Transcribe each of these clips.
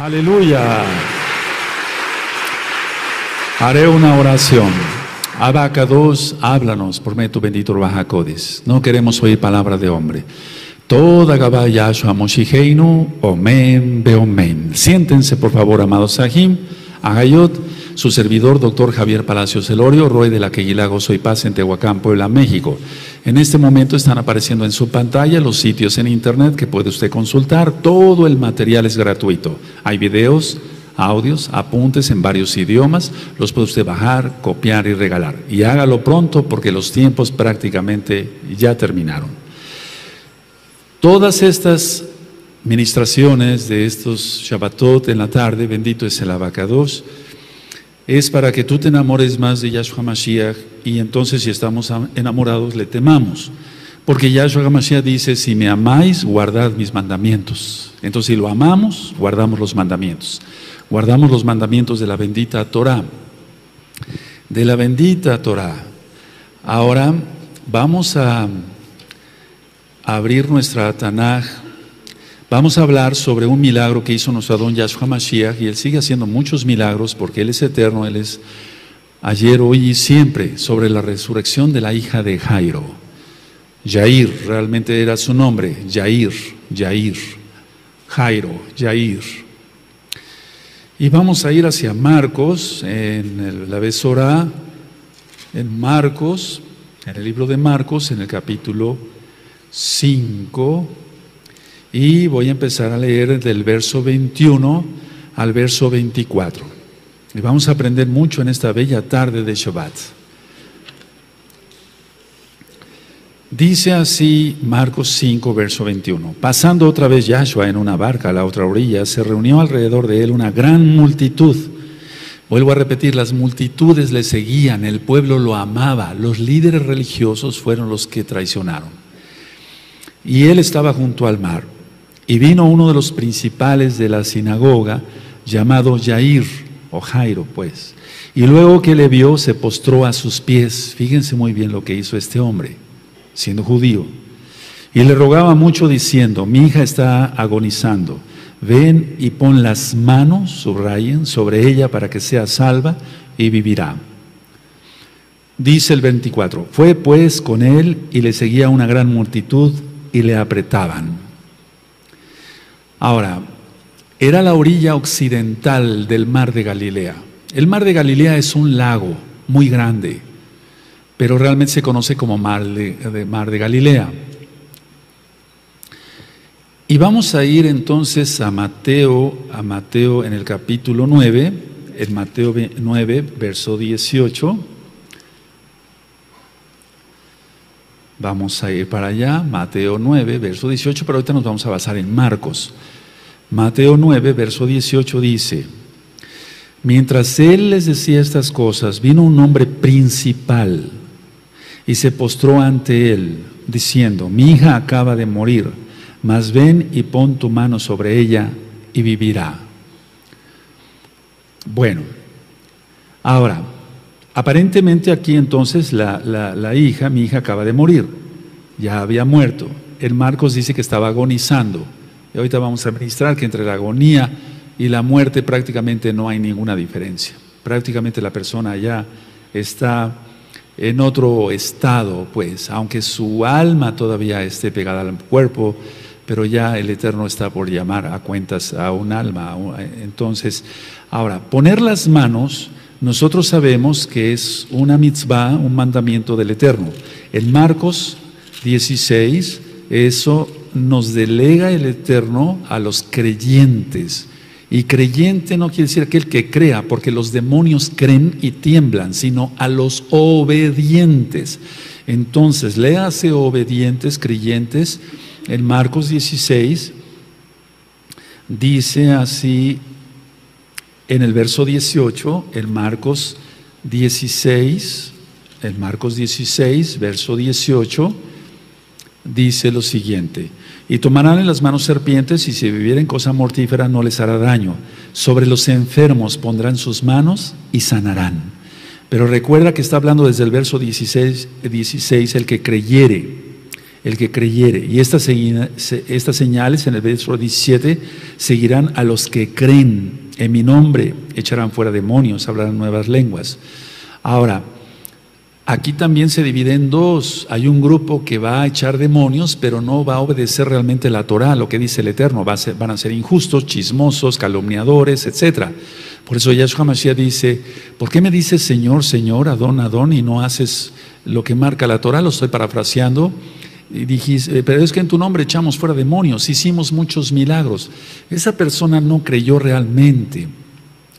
Aleluya. Haré una oración. Abacados, háblanos por medio de tu bendito Ruach HaKodesh. No queremos oír palabra de hombre. Toda Gabá Yahshua Moshicheinu, Omen Beomen. Siéntense, por favor, amados Sahim, Agayot, su servidor, doctor Javier Palacios Elorio, Roy de la Queguilá Gozo y Paz en Tehuacán, Puebla, México. En este momento están apareciendo en su pantalla los sitios en internet que puede usted consultar. Todo el material es gratuito. Hay videos, audios, apuntes en varios idiomas. Los puede usted bajar, copiar y regalar. Y hágalo pronto porque los tiempos prácticamente ya terminaron. Todas estas ministraciones de estos Shabbatot en la tarde, bendito es el Abacados, es para que tú te enamores más de Yahshua Mashiach y entonces si estamos enamorados le temamos. Porque Yahshua Mashiach dice, si me amáis, guardad mis mandamientos. Entonces si lo amamos, guardamos los mandamientos. Guardamos los mandamientos de la bendita Torah. De la bendita Torah. Ahora vamos a abrir nuestra Tanaj. Vamos a hablar sobre un milagro que hizo nuestro Adón Yahshua Mashiach y Él sigue haciendo muchos milagros porque Él es eterno, Él es ayer, hoy y siempre, sobre la resurrección de la hija de Jairo. Yair, realmente era su nombre, Yair, Jairo, Yair. Y vamos a ir hacia Marcos, en la Besorá, en Marcos, en el libro de Marcos, en el capítulo 5. Y voy a empezar a leer del verso 21 al verso 24. Y vamos a aprender mucho en esta bella tarde de Shabbat. Dice así Marcos 5, verso 21. Pasando otra vez Yahshua en una barca a la otra orilla, se reunió alrededor de él una gran multitud. Vuelvo a repetir, las multitudes le seguían, el pueblo lo amaba, los líderes religiosos fueron los que traicionaron. Y él estaba junto al mar. Y vino uno de los principales de la sinagoga, llamado Yair, o Jairo, pues. Y luego que le vio, se postró a sus pies. Fíjense muy bien lo que hizo este hombre, siendo judío. Y le rogaba mucho diciendo, mi hija está agonizando. Ven y pon las manos, subrayen, sobre ella para que sea salva y vivirá. Dice el 24, fue pues con él y le seguía una gran multitud y le apretaban. Ahora, era la orilla occidental del mar de Galilea. El mar de Galilea es un lago muy grande, pero realmente se conoce como mar de Galilea. Y vamos a ir entonces a Mateo en el capítulo 9, en Mateo 9, verso 18. Vamos a ir para allá, Mateo 9, verso 18, pero ahorita nos vamos a basar en Marcos. Mateo 9, verso 18 dice, mientras él les decía estas cosas, vino un hombre principal y se postró ante él, diciendo, mi hija acaba de morir, mas ven y pon tu mano sobre ella y vivirá. Bueno, ahora, aparentemente aquí entonces mi hija acaba de morir, ya había muerto. En Marcos dice que estaba agonizando. Y ahorita vamos a ministrar que entre la agonía y la muerte prácticamente no hay ninguna diferencia. Prácticamente la persona ya está en otro estado, pues, aunque su alma todavía esté pegada al cuerpo, pero ya el Eterno está por llamar a cuentas a un alma. Entonces, ahora, poner las manos, nosotros sabemos que es una mitzvah, un mandamiento del Eterno. En Marcos 16, eso nos delega el Eterno a los creyentes. Y creyente no quiere decir aquel que crea, porque los demonios creen y tiemblan, sino a los obedientes. Entonces, léase obedientes, creyentes. En Marcos 16, dice así, en el verso 18, en Marcos 16, verso 18, dice lo siguiente, y tomarán en las manos serpientes, y si bebieren cosa mortífera no les hará daño. Sobre los enfermos pondrán sus manos y sanarán. Pero recuerda que está hablando desde el verso 16, el que creyere. el que creyere. Y estas señales, en el verso 17, seguirán a los que creen en mi nombre, echarán fuera demonios, hablarán nuevas lenguas. Ahora, aquí también se divide en dos. Hay un grupo que va a echar demonios, pero no va a obedecer realmente la Torah, lo que dice el Eterno. Van a ser injustos, chismosos, calumniadores, etc. Por eso Yahshua Mashiach dice: ¿por qué me dices Señor, Señor, Adón, Adón, y no haces lo que marca la Torah? Lo estoy parafraseando. Y dijiste, pero es que en tu nombre echamos fuera demonios, hicimos muchos milagros. Esa persona no creyó realmente.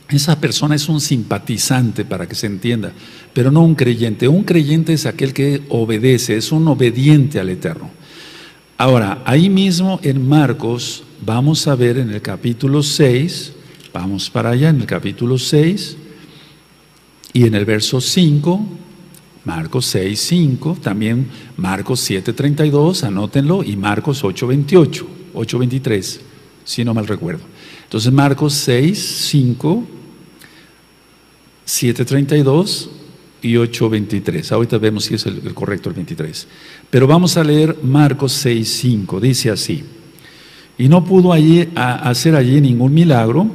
Esa persona es un simpatizante, para que se entienda, pero no un creyente. Un creyente es aquel que obedece, es un obediente al Eterno. Ahora, ahí mismo en Marcos, vamos a ver en el capítulo 6, vamos para allá, en el capítulo 6, y en el verso 5, Marcos 6, 5, también Marcos 7, 32, anótenlo, y Marcos 8, 28, 8, 23, si no mal recuerdo. Entonces Marcos 6, 5, 7, 32 y 8, 23. Ahorita vemos si es el correcto el 23. Pero vamos a leer Marcos 6, 5, dice así: y no pudo hacer allí ningún milagro,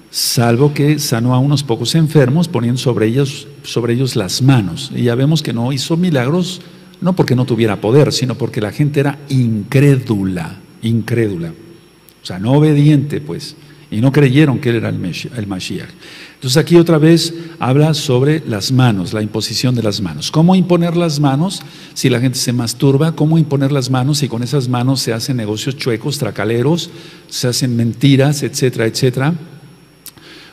salvo que sanó a unos pocos enfermos, poniendo sobre ellos las manos. Y ya vemos que no hizo milagros, no porque no tuviera poder, sino porque la gente era incrédula, o sea, no obediente, pues, y no creyeron que él era el Mashiach. Entonces aquí otra vez habla sobre las manos, la imposición de las manos. ¿Cómo imponer las manos si la gente se masturba? ¿Cómo imponer las manos si con esas manos se hacen negocios chuecos, tracaleros, se hacen mentiras, etcétera, etcétera?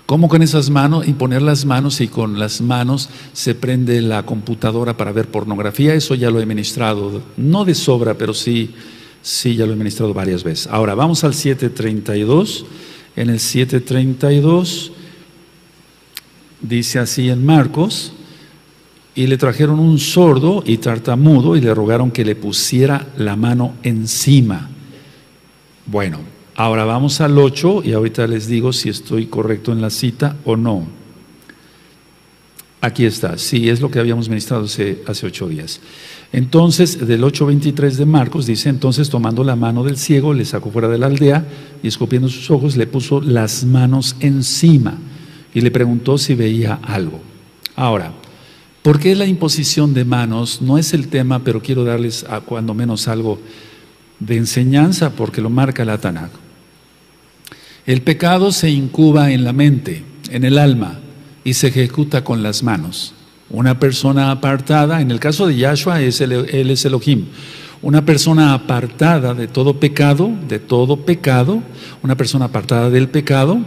¿Cómo con esas manos, imponer las manos y con las manos se prende la computadora para ver pornografía? Eso ya lo he ministrado, no de sobra, pero sí ya lo he ministrado varias veces. Ahora vamos al 7:32. En el 7:32 dice así en Marcos: y le trajeron un sordo y tartamudo y le rogaron que le pusiera la mano encima. Bueno, ahora vamos al 8 y ahorita les digo si estoy correcto en la cita o no. Aquí está, sí, es lo que habíamos ministrado hace 8 días. Entonces, del 8:23 de Marcos dice: entonces tomando la mano del ciego, le sacó fuera de la aldea y escupiendo sus ojos, le puso las manos encima y le preguntó si veía algo. Ahora, ¿por qué la imposición de manos? No es el tema, pero quiero darles cuando menos algo de enseñanza, porque lo marca la Tanaj. El pecado se incuba en la mente, en el alma, y se ejecuta con las manos. Una persona apartada, en el caso de Yahshua, él es Elohim. Una persona apartada de todo pecado, una persona apartada del pecado,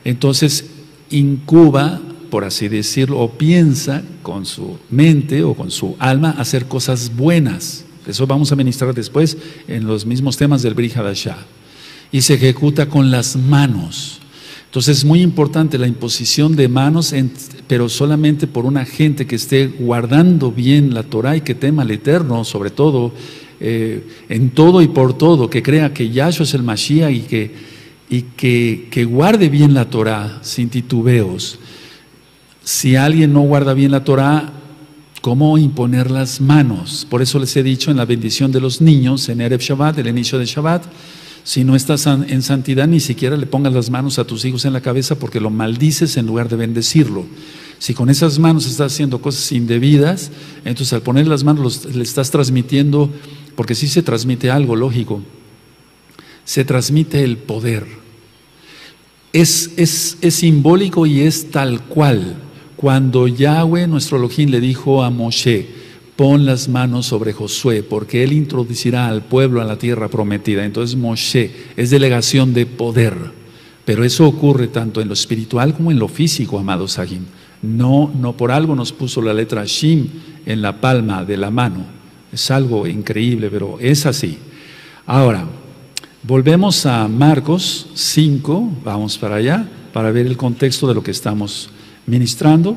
entonces incuba, por así decirlo, o piensa con su mente o con su alma hacer cosas buenas. Eso vamos a ministrar después en los mismos temas del Brit Hadashah. Y se ejecuta con las manos. Entonces es muy importante la imposición de manos, pero solamente por una gente que esté guardando bien la Torah y que tema al Eterno, sobre todo, en todo y por todo, que crea que Yahshua es el Mashiach y que guarde bien la Torah sin titubeos. Si alguien no guarda bien la Torah, ¿cómo imponer las manos? Por eso les he dicho en la bendición de los niños, en Erev Shabbat, el inicio de Shabbat: si no estás en santidad, ni siquiera le pongas las manos a tus hijos en la cabeza, porque lo maldices en lugar de bendecirlo. Si con esas manos estás haciendo cosas indebidas, entonces al poner las manos le estás transmitiendo, porque sí se transmite algo lógico, se transmite el poder. Es simbólico y es tal cual. Cuando Yahweh, nuestro Elohim, le dijo a Moshe: pon las manos sobre Josué, porque él introducirá al pueblo a la tierra prometida. Entonces Moshe es delegación de poder, pero eso ocurre tanto en lo espiritual como en lo físico, amados Sahim. No por algo nos puso la letra Shin en la palma de la mano. Es algo increíble, pero es así. Ahora, volvemos a Marcos 5, vamos para allá, para ver el contexto de lo que estamos ministrando.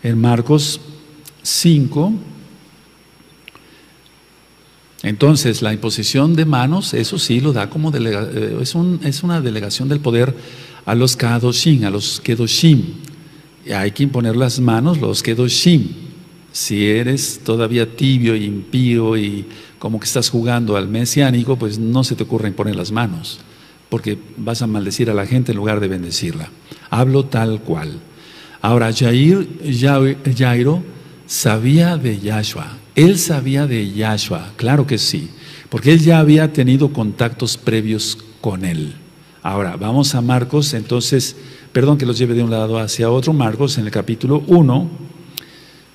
En Marcos 5, entonces la imposición de manos, eso sí lo da como es una delegación del poder a los Kadoshim, a los Kedoshim. Y hay que imponer las manos, los Kedoshim. Si eres todavía tibio e impío y como que estás jugando al mesiánico, pues no se te ocurre imponer las manos, porque vas a maldecir a la gente en lugar de bendecirla. Hablo tal cual. Ahora, Jairo sabía de Yahshua. Él sabía de Yahshua, claro que sí, porque él ya había tenido contactos previos con él. Ahora, vamos a Marcos, entonces, perdón que los lleve de un lado hacia otro. Marcos, en el capítulo 1,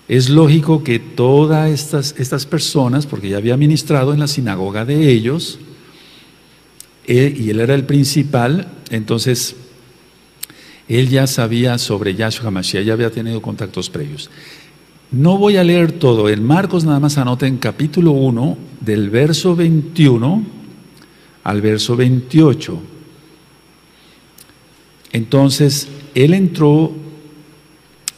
es lógico que todas estas personas, porque ya había ministrado en la sinagoga de ellos, y él era el principal, entonces él ya sabía sobre Yahshua HaMashiach, ya había tenido contactos previos. No voy a leer todo, en Marcos nada más anoten capítulo 1, del verso 21 al verso 28. Entonces, él entró,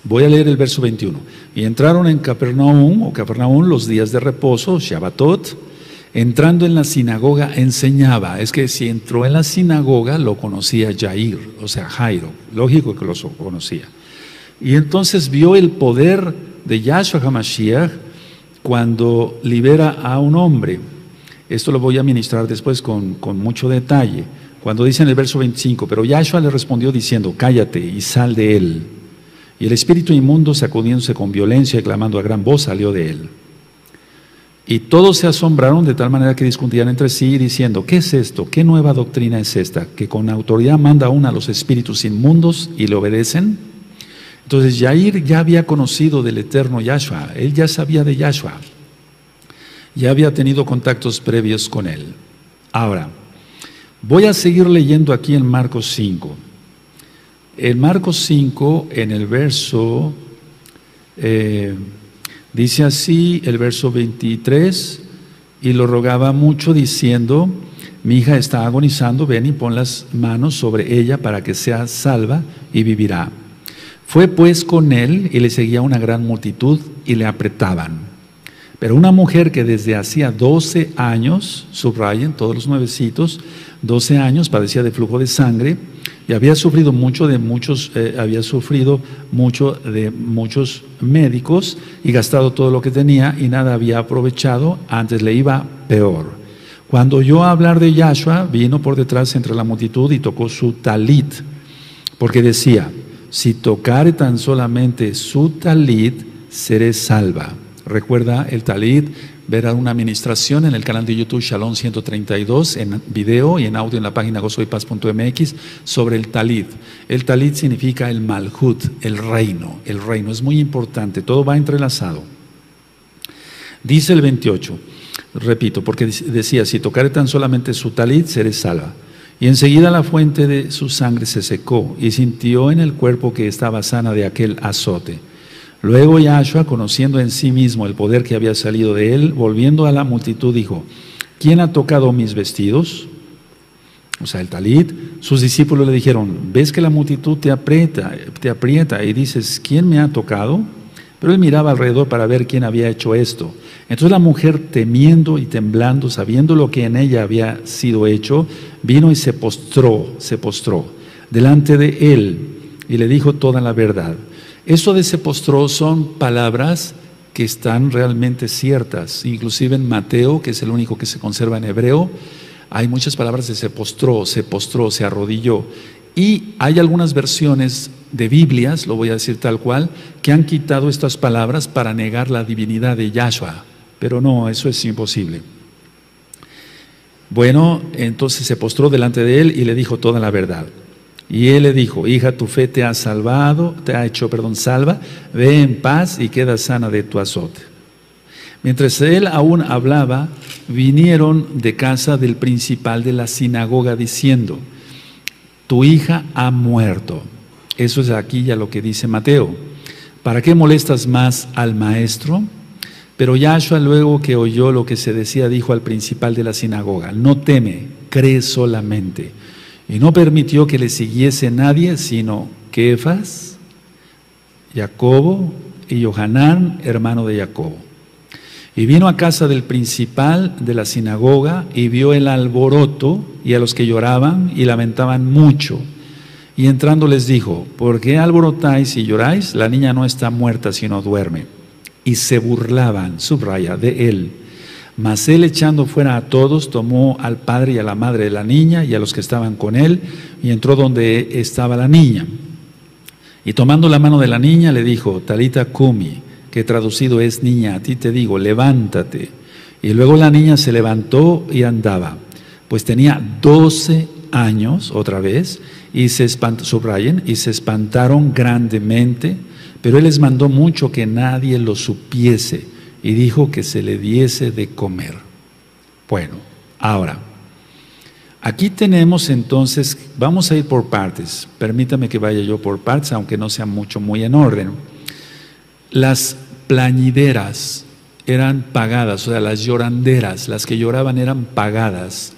voy a leer el verso 21. Y entraron en Capernaum los días de reposo, Shabbatot. Entrando en la sinagoga enseñaba. Es que si entró en la sinagoga lo conocía Jair, o sea Jairo, lógico que lo conocía. Y entonces vio el poder de Yahshua HaMashiach cuando libera a un hombre. Esto lo voy a ministrar después con mucho detalle. Cuando dice en el verso 25, pero Yahshua le respondió diciendo, cállate y sal de él. Y el espíritu inmundo, sacudiéndose con violencia y clamando a gran voz, salió de él. Y todos se asombraron de tal manera que discutían entre sí diciendo, ¿qué es esto? ¿Qué nueva doctrina es esta? ¿Que con autoridad manda aún a los espíritus inmundos y le obedecen? Entonces Jair ya había conocido del eterno Yahshua, él ya sabía de Yahshua, ya había tenido contactos previos con él. Ahora, voy a seguir leyendo aquí en Marcos 5. En Marcos 5, en el verso, dice así, el verso 23, y lo rogaba mucho diciendo, mi hija está agonizando, ven y pon las manos sobre ella para que sea salva y vivirá. Fue pues con él y le seguía una gran multitud y le apretaban. Pero una mujer que desde hacía 12 años, subrayen todos los nuevecitos, 12 años padecía de flujo de sangre y había sufrido mucho de muchos médicos y gastado todo lo que tenía y nada había aprovechado, antes le iba peor. Cuando oyó hablar de Yahshua, vino por detrás entre la multitud y tocó su talit, porque decía, si tocare tan solamente su talit, seré salva. Recuerda el talit, verá una administración en el canal de YouTube Shalom 132, en video y en audio en la página gozoypaz.mx sobre el talit. El talit significa el malhut, el reino es muy importante, todo va entrelazado. Dice el 28, repito, porque decía, si tocare tan solamente su talit, seré salva. Y enseguida la fuente de su sangre se secó y sintió en el cuerpo que estaba sana de aquel azote. Luego Yahshua, conociendo en sí mismo el poder que había salido de él, volviendo a la multitud, dijo, ¿quién ha tocado mis vestidos? O sea, el talit. Sus discípulos le dijeron, ¿ves que la multitud te aprieta y dices, ¿quién me ha tocado? Pero él miraba alrededor para ver quién había hecho esto. Entonces la mujer, temiendo y temblando, sabiendo lo que en ella había sido hecho, vino y se postró delante de él y le dijo toda la verdad. Eso de se postró son palabras que están realmente ciertas. Inclusive en Mateo, que es el único que se conserva en hebreo, hay muchas palabras de se postró, se arrodilló. Y hay algunas versiones de Biblias, lo voy a decir tal cual, que han quitado estas palabras para negar la divinidad de Yahshua. Pero no, eso es imposible. Bueno, entonces se postró delante de él y le dijo toda la verdad. Y él le dijo, hija, tu fe te ha hecho salva, ve en paz y queda sana de tu azote. Mientras él aún hablaba, vinieron de casa del principal de la sinagoga diciendo, tu hija ha muerto. Eso es aquí ya lo que dice Mateo. ¿Para qué molestas más al maestro? Pero Yahshua, luego que oyó lo que se decía, dijo al principal de la sinagoga, no teme, cree solamente. Y no permitió que le siguiese nadie, sino Kefas, Jacobo y Johanán, hermano de Jacobo. Y vino a casa del principal de la sinagoga y vio el alboroto y a los que lloraban y lamentaban mucho. Y entrando les dijo, ¿por qué alborotáis y lloráis? La niña no está muerta, sino duerme. Y se burlaban, subraya, de él. Mas él, echando fuera a todos, tomó al padre y a la madre de la niña y a los que estaban con él, y entró donde estaba la niña. Y tomando la mano de la niña le dijo, Talita Kumi, que traducido es, niña, a ti te digo, levántate. Y luego la niña se levantó y andaba, pues tenía 12 años otra vez, y se espantaron grandemente, pero él les mandó mucho que nadie lo supiese, y dijo que se le diese de comer. Bueno, ahora, aquí tenemos entonces, vamos a ir por partes, permítame que vaya yo por partes, aunque no sea muy en orden. Las plañideras eran pagadas, o sea, las lloranderas, las que lloraban eran pagadas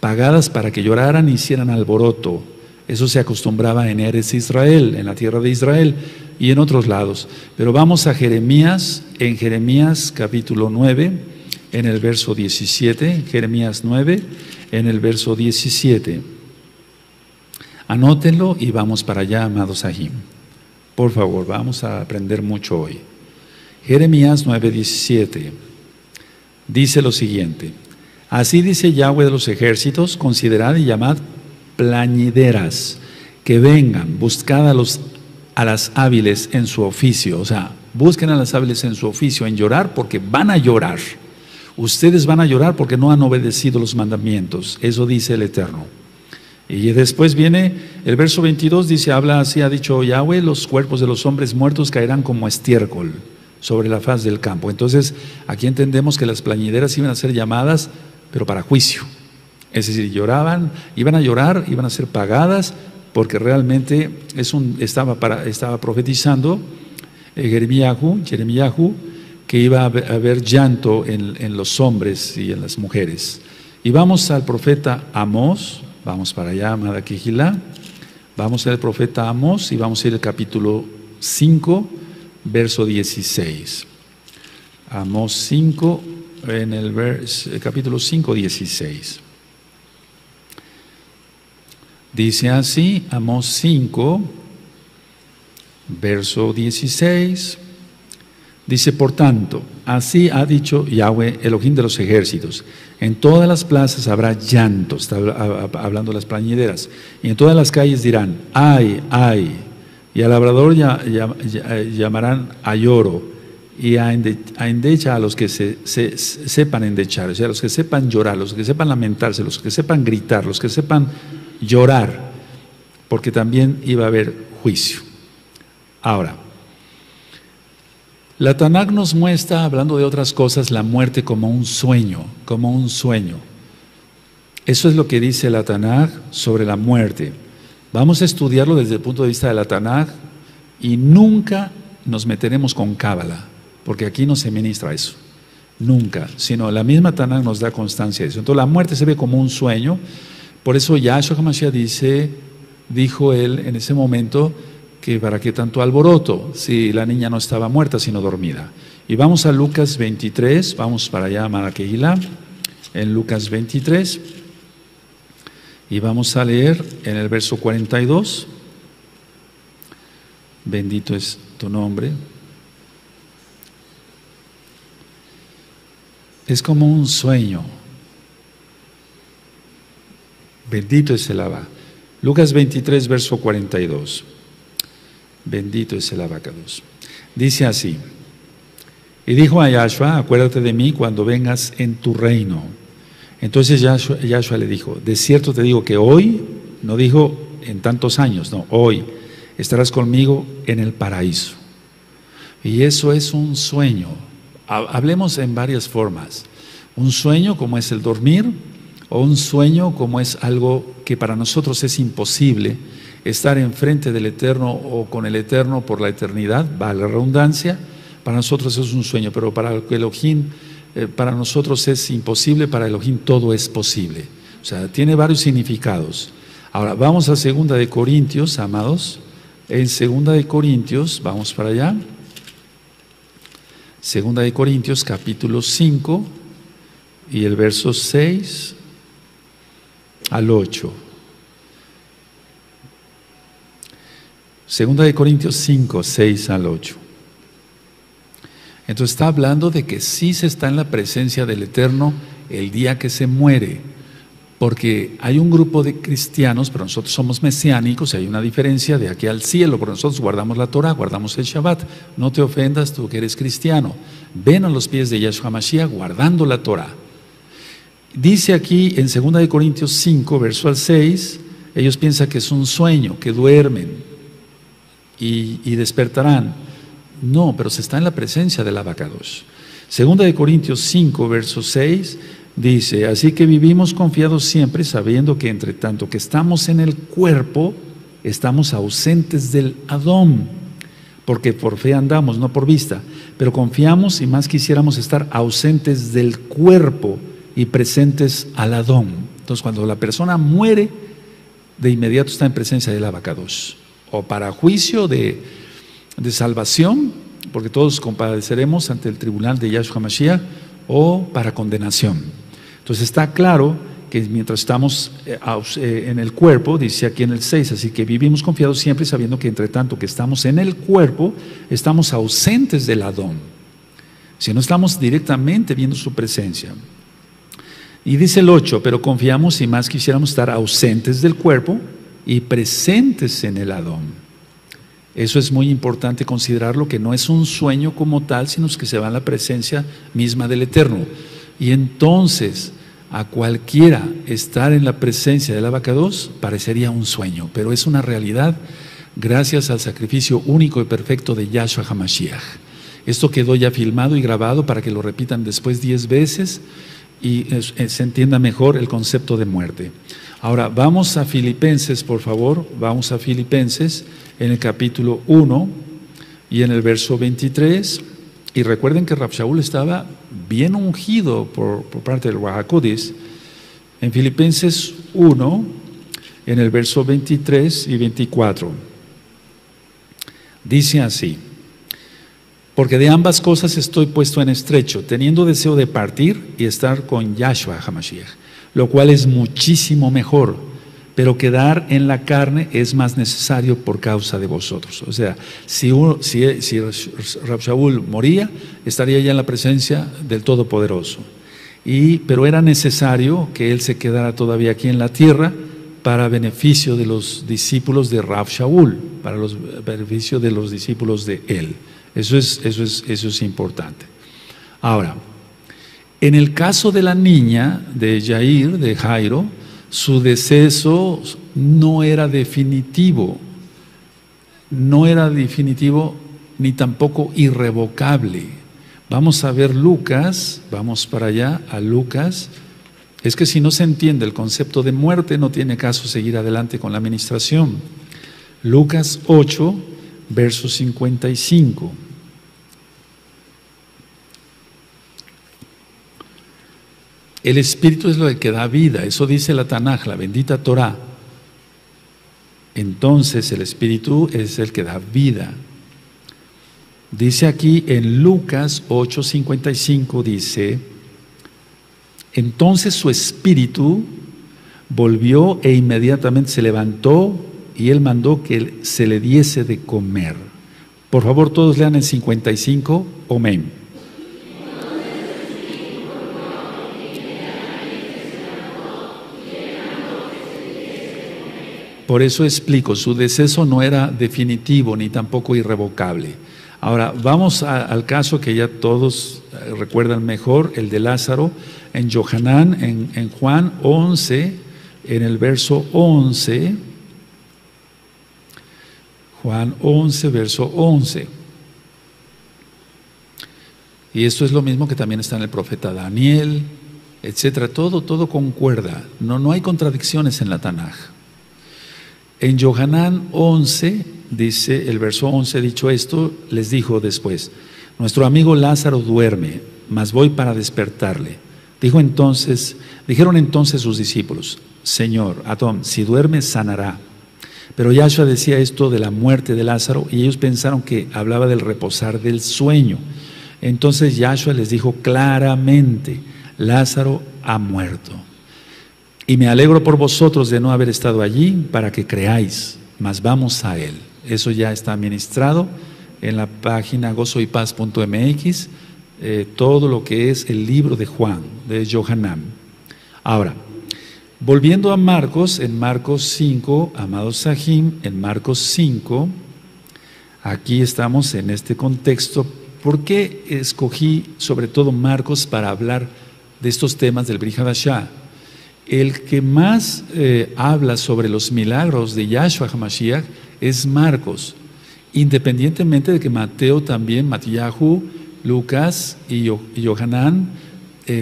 para que lloraran y hicieran alboroto. Eso se acostumbraba en Eretz Israel, en la tierra de Israel y en otros lados. Pero vamos a Jeremías, en Jeremías capítulo 9, en el verso 17, Jeremías 9, en el verso 17. Anótenlo y vamos para allá, amados Ahim. Por favor, vamos a aprender mucho hoy. Jeremías 9, 17 dice lo siguiente: así dice Yahweh de los ejércitos, considerad y llamad plañideras, que vengan, buscad a las hábiles en su oficio. O sea, busquen a las hábiles en su oficio, en llorar, porque van a llorar. Ustedes van a llorar porque no han obedecido los mandamientos. Eso dice el Eterno. Y después viene el verso 22, dice, habla así, ha dicho Yahweh, los cuerpos de los hombres muertos caerán como estiércol sobre la faz del campo. Entonces, aquí entendemos que las plañideras iban a ser llamadas, pero para juicio. Es decir, lloraban, iban a llorar, iban a ser pagadas, porque realmente estaba profetizando Jeremías, que iba a haber llanto en los hombres y en las mujeres. Y vamos al profeta Amós, vamos para allá, amada Quijilá, vamos al profeta Amós y vamos a ir al capítulo 5, verso 16. Amós 5, en el capítulo 5, 16. Dice así, Amós 5, verso 16, dice, por tanto, así ha dicho Yahweh, Elohim de los ejércitos, en todas las plazas habrá llanto, está hablando de las plañideras, y en todas las calles dirán, ay, ay, y al labrador llamarán a lloro, y a endecha a los que sepan endechar, o sea, los que sepan llorar, los que sepan lamentarse, los que sepan gritar, los que sepan llorar, porque también iba a haber juicio. Ahora, la Tanaj nos muestra, hablando de otras cosas, la muerte como un sueño, como un sueño. Eso es lo que dice la Tanaj sobre la muerte. Vamos a estudiarlo desde el punto de vista de la Tanaj y nunca nos meteremos con cábala, porque aquí no se ministra eso, nunca, sino la misma Tanaj nos da constancia de eso. Entonces la muerte se ve como un sueño. Por eso Yahshua HaMashiach dijo él en ese momento que para qué tanto alboroto si la niña no estaba muerta sino dormida. Y vamos a Lucas 23, vamos para allá, amada Kehilá, en Lucas 23, y vamos a leer en el verso 42, bendito es tu nombre. Es como un sueño. Bendito es el Abba. Lucas 23, verso 42. Bendito es el abacados. Dice así: y dijo a Yahshua, acuérdate de mí cuando vengas en tu reino. Entonces Yahshua le dijo, de cierto te digo que hoy, no dijo en tantos años, no, hoy estarás conmigo en el paraíso. Y eso es un sueño. Hablemos en varias formas. Un sueño como es el dormir, o un sueño como es algo que para nosotros es imposible, estar enfrente del Eterno o con el Eterno por la eternidad, vale la redundancia. Para nosotros es un sueño, pero para Elohim, para nosotros es imposible, para Elohim todo es posible. O sea, tiene varios significados. Ahora, vamos a 2 de Corintios, amados. En 2 de Corintios, vamos para allá. 2 de Corintios, capítulo 5, y el verso 6 al 8. 2 de Corintios 5, 6 al 8. Entonces está hablando de que sí se está en la presencia del Eterno el día que se muere, porque hay un grupo de cristianos, pero nosotros somos mesiánicos, y hay una diferencia de aquí al cielo, porque nosotros guardamos la Torah, guardamos el Shabbat. No te ofendas tú que eres cristiano, ven a los pies de Yahshua Mashiach guardando la Torah. Dice aquí en 2 Corintios 5, verso al 6, ellos piensan que es un sueño, que duermen y despertarán. No, pero se está en la presencia del Abacadosh. 2 Corintios 5, verso 6, dice: así que vivimos confiados siempre, sabiendo que entre tanto que estamos en el cuerpo, estamos ausentes del Adón, porque por fe andamos, no por vista, pero confiamos y más quisiéramos estar ausentes del cuerpo y presentes al Adón. Entonces, cuando la persona muere, de inmediato está en presencia del Abacadosh, o para juicio de salvación, porque todos compareceremos ante el tribunal de Yahshua Mashiach, o para condenación. Entonces está claro que mientras estamos en el cuerpo, dice aquí en el 6, así que vivimos confiados siempre, sabiendo que entre tanto que estamos en el cuerpo, estamos ausentes del Adón, si no estamos directamente viendo su presencia. Y dice el 8, pero confiamos y más quisiéramos estar ausentes del cuerpo y presentes en el Adón. Eso es muy importante considerarlo, que no es un sueño como tal, sino que se va a la presencia misma del Eterno. Y entonces, a cualquiera estar en la presencia del Abacadosh parecería un sueño, pero es una realidad gracias al sacrificio único y perfecto de Yahshua HaMashiach. Esto quedó ya filmado y grabado para que lo repitan después 10 veces y se entienda mejor el concepto de muerte. Ahora, vamos a Filipenses, por favor, vamos a Filipenses en el capítulo 1 y en el verso 23, y recuerden que Rav Shaul estaba bien ungido por parte del Ruach HaKodesh. En Filipenses 1, en el verso 23 y 24, dice así: porque de ambas cosas estoy puesto en estrecho, teniendo deseo de partir y estar con Yahshua HaMashiach, lo cual es muchísimo mejor, pero quedar en la carne es más necesario por causa de vosotros. O sea, si Rav Shaul moría, estaría ya en la presencia del Todopoderoso. Pero era necesario que él se quedara todavía aquí en la tierra para beneficio de los discípulos de Rav Shaul, para los beneficio de los discípulos de él. Eso es importante. Ahora, en el caso de la niña de Yair, de Jairo, su deceso no era definitivo ni tampoco irrevocable. Vamos a ver Lucas, vamos para allá a Lucas. Es que si no se entiende el concepto de muerte, no tiene caso seguir adelante con la administración. Lucas 8, verso 55. El Espíritu es lo que da vida, eso dice la Tanaj, la bendita Torah. Entonces el Espíritu es el que da vida. Dice aquí en Lucas 8:55, dice: entonces su espíritu volvió e inmediatamente se levantó y él mandó que se le diese de comer. Por favor, todos lean el 55, amén. Por eso explico, su deceso no era definitivo ni tampoco irrevocable. Ahora, vamos al caso que ya todos recuerdan mejor, el de Lázaro, en Yohanan, en Juan 11, en el verso 11, Juan 11, verso 11. Y esto es lo mismo que también está en el profeta Daniel, etcétera. Todo concuerda, no hay contradicciones en la Tanaj. En Yohanan 11, dice el verso 11, dicho esto, les dijo después: nuestro amigo Lázaro duerme, mas voy para despertarle. Dijeron entonces sus discípulos: Señor, Adón, si duerme sanará. Pero Yahshua decía esto de la muerte de Lázaro y ellos pensaron que hablaba del reposar del sueño. Entonces Yahshua les dijo claramente: Lázaro ha muerto. Y me alegro por vosotros de no haber estado allí para que creáis, mas vamos a él. Eso ya está ministrado en la página gozoypaz.mx todo lo que es el libro de Juan, de Yohanan. Ahora, volviendo a Marcos, en Marcos 5, amados Sahim, en Marcos 5, aquí estamos en este contexto. ¿Por qué escogí sobre todo Marcos para hablar de estos temas del Brit Hadashah? El que más habla sobre los milagros de Yahshua HaMashiach es Marcos, independientemente de que Mateo también, Matillahu, Lucas y Yohanan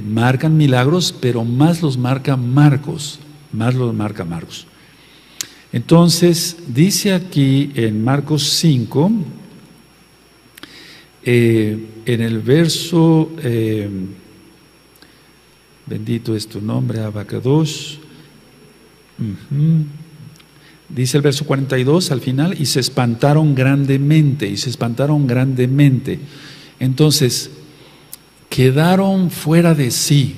marcan milagros, pero más los marca Marcos, Entonces, dice aquí en Marcos 5, en el verso, bendito es tu nombre, Abacadosh, dice el verso 42 al final, y se espantaron grandemente, Entonces, quedaron fuera de sí.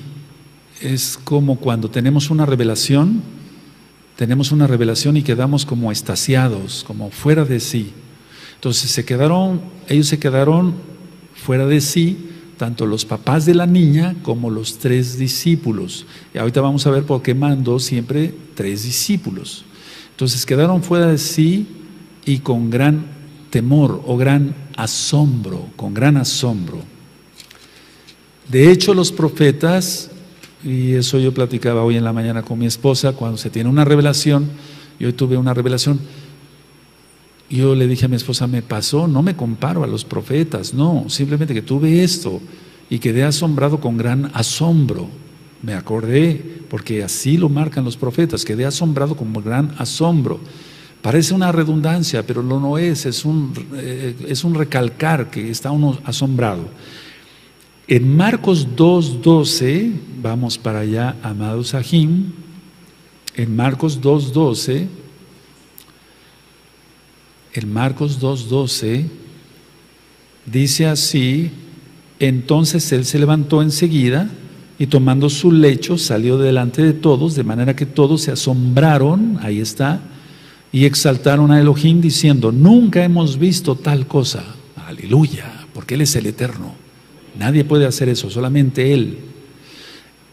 Es como cuando tenemos una revelación y quedamos como extasiados, como fuera de sí. Entonces ellos se quedaron fuera de sí, tanto los papás de la niña como los 3 discípulos. Y ahorita vamos a ver por qué mandó siempre 3 discípulos. Entonces quedaron fuera de sí y con gran temor o con gran asombro. De hecho, los profetas, y eso yo platicaba hoy en la mañana con mi esposa, cuando se tiene una revelación, yo tuve una revelación, yo le dije a mi esposa, me pasó, no me comparo a los profetas, no, simplemente que tuve esto y quedé asombrado con gran asombro. Me acordé, porque así lo marcan los profetas, quedé asombrado con gran asombro. Parece una redundancia, pero no es un recalcar que está uno asombrado. En Marcos 2:12, vamos para allá, amados Sahim, en Marcos 2:12, dice así: entonces él se levantó enseguida y tomando su lecho salió delante de todos, de manera que todos se asombraron, ahí está, y exaltaron a Elohim diciendo: nunca hemos visto tal cosa. Aleluya, porque Él es el Eterno. Nadie puede hacer eso, solamente Él.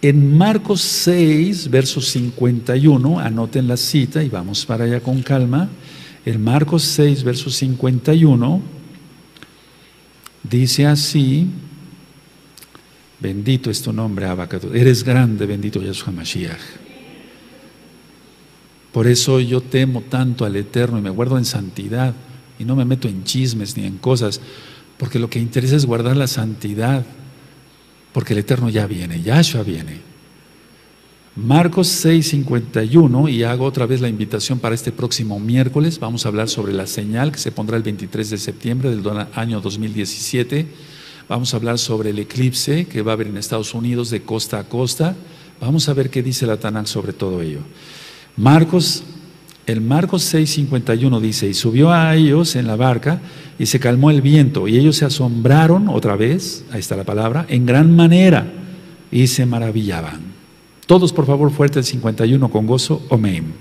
En Marcos 6, verso 51, anoten la cita y vamos para allá con calma. En Marcos 6, verso 51, dice así: bendito es tu nombre, Abacadosh. Eres grande, bendito Yahshua Mashiach. Por eso yo temo tanto al Eterno y me guardo en santidad y no me meto en chismes ni en cosas, porque lo que interesa es guardar la santidad, porque el Eterno ya viene, Yahshua viene. Marcos 6:51, y hago otra vez la invitación para este próximo miércoles. Vamos a hablar sobre la señal que se pondrá el 23 de septiembre del año 2017. Vamos a hablar sobre el eclipse que va a haber en Estados Unidos de costa a costa. Vamos a ver qué dice la Tanakh sobre todo ello. En Marcos 6:51 dice: y subió a ellos en la barca y se calmó el viento, y ellos se asombraron, otra vez, ahí está la palabra, en gran manera, y se maravillaban. Todos, por favor, fuerte el 51 con gozo, amén.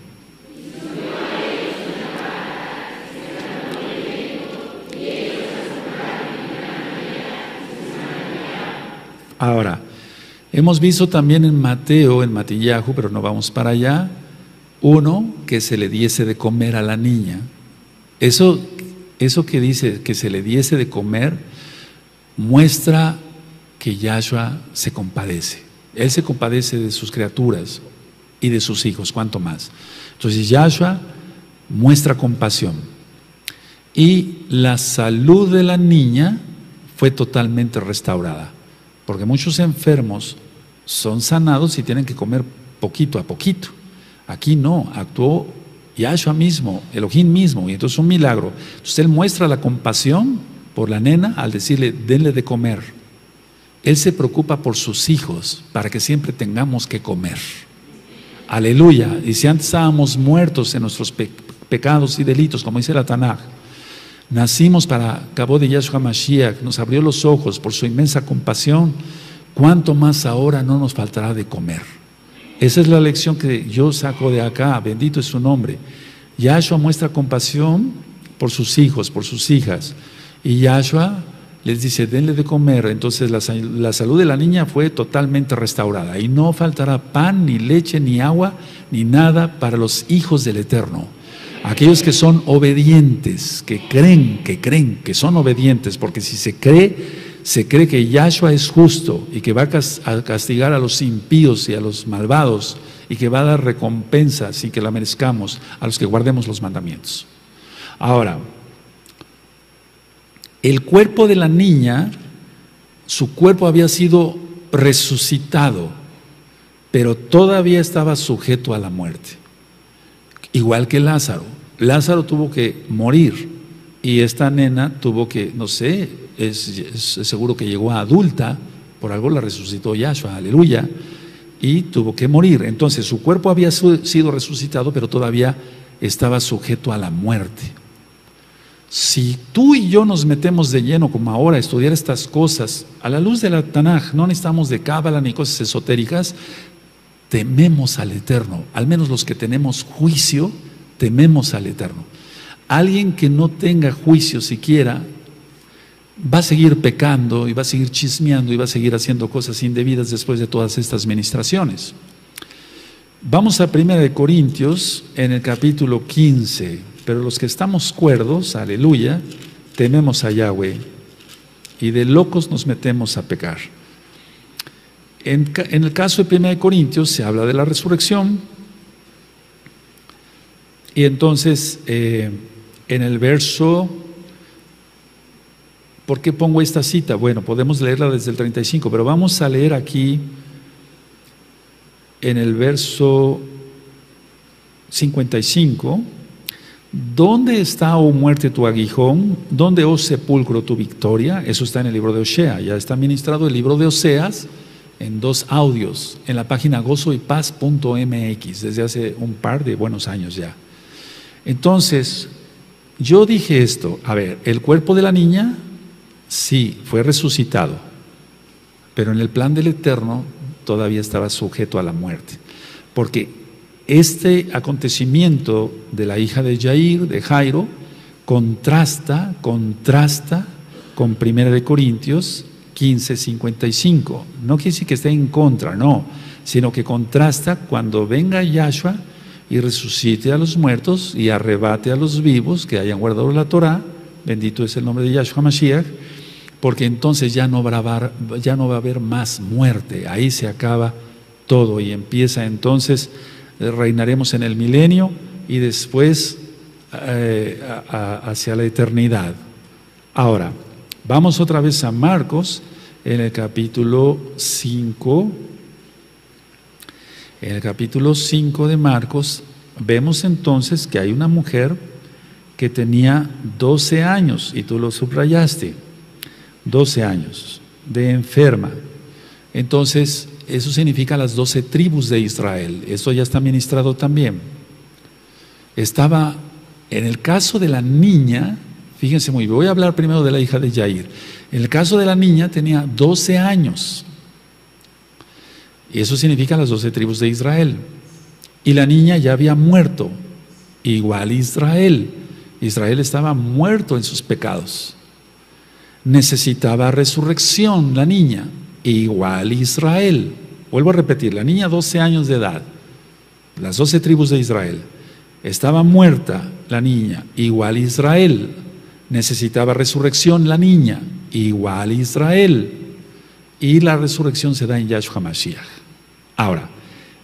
Ahora, hemos visto también en Mateo, en Matillahu, pero no vamos para allá, que se le diese de comer a la niña. Eso que dice que se le diese de comer muestra que Yahshua se compadece. Él se compadece de sus criaturas y de sus hijos, cuanto más. Entonces Yahshua muestra compasión. Y la salud de la niña fue totalmente restaurada, porque muchos enfermos son sanados y tienen que comer poquito a poquito. Aquí no, actuó Yahshua mismo, Elohim mismo, y entonces es un milagro. Entonces Él muestra la compasión por la nena al decirle: denle de comer. Él se preocupa por sus hijos para que siempre tengamos que comer. Aleluya. Y si antes estábamos muertos en nuestros pecados y delitos, como dice la Tanakh, nacimos para cabo de Yahshua Mashiach, nos abrió los ojos por su inmensa compasión, ¿cuánto más ahora no nos faltará de comer? Esa es la lección que yo saco de acá, bendito es su nombre. Yahshua muestra compasión por sus hijos, por sus hijas. Y Yahshua les dice, denle de comer. Entonces la salud de la niña fue totalmente restaurada. Y no faltará pan, ni leche, ni agua, ni nada para los hijos del Eterno. Aquellos que son obedientes, que creen, que son obedientes. Porque si se cree que Yahshua es justo y que va a castigar a los impíos y a los malvados y que va a dar recompensa sin que la merezcamos a los que guardemos los mandamientos. Ahora, el cuerpo de la niña, su cuerpo había sido resucitado, pero todavía estaba sujeto a la muerte. Igual que Lázaro. Lázaro tuvo que morir y esta nena tuvo que, no sé, es seguro que llegó a adulta, por algo la resucitó Yahshua, aleluya, y tuvo que morir. Entonces su cuerpo había sido resucitado, pero todavía estaba sujeto a la muerte. Si tú y yo nos metemos de lleno, como ahora, a estudiar estas cosas, a la luz de la Tanaj, no necesitamos de cábala ni cosas esotéricas, tememos al Eterno. Al menos los que tenemos juicio, tememos al Eterno. Alguien que no tenga juicio siquiera, va a seguir pecando y va a seguir chismeando y va a seguir haciendo cosas indebidas después de todas estas ministraciones. Vamos a 1 Corintios en el capítulo 15. Pero los que estamos cuerdos, aleluya, tememos a Yahweh y de locos nos metemos a pecar. En el caso de 1 Corintios se habla de la resurrección y entonces en el verso, ¿por qué pongo esta cita? Bueno, podemos leerla desde el 35, pero vamos a leer aquí en el verso 55. ¿Dónde está, oh muerte, tu aguijón? ¿Dónde, oh sepulcro, tu victoria? Eso está en el libro de Osea. Ya está ministrado el libro de Oseas en 2 audios en la página gozoypaz.mx desde hace un par de buenos años ya. Entonces, yo dije esto, a ver, el cuerpo de la niña sí fue resucitado, pero en el plan del Eterno todavía estaba sujeto a la muerte, porque este acontecimiento de la hija de Jair, de Jairo, contrasta con 1 Corintios 15:55. No quiere decir que esté en contra, no, sino que contrasta cuando venga Yahshua y resucite a los muertos y arrebate a los vivos que hayan guardado la Torah, bendito es el nombre de Yahshua Mashiach, porque entonces ya no va a haber más muerte, ahí se acaba todo y empieza entonces, reinaremos en el milenio y después hacia la eternidad. Ahora, vamos otra vez a Marcos en el capítulo 5. En el capítulo 5 de Marcos vemos entonces que hay una mujer que tenía 12 años, y tú lo subrayaste, 12 años de enferma. Entonces, eso significa las 12 tribus de Israel. Esto ya está ministrado también. Estaba, en el caso de la niña, fíjense muy bien, voy a hablar primero de la hija de Jair. En el caso de la niña tenía 12 años. Y eso significa las 12 tribus de Israel. Y la niña ya había muerto, igual Israel. Israel estaba muerto en sus pecados. Necesitaba resurrección la niña, igual Israel. Vuelvo a repetir, la niña 12 años de edad, las 12 tribus de Israel. Estaba muerta la niña, igual Israel. Necesitaba resurrección la niña, igual Israel. Y la resurrección se da en Yahshua Mashiach. Ahora,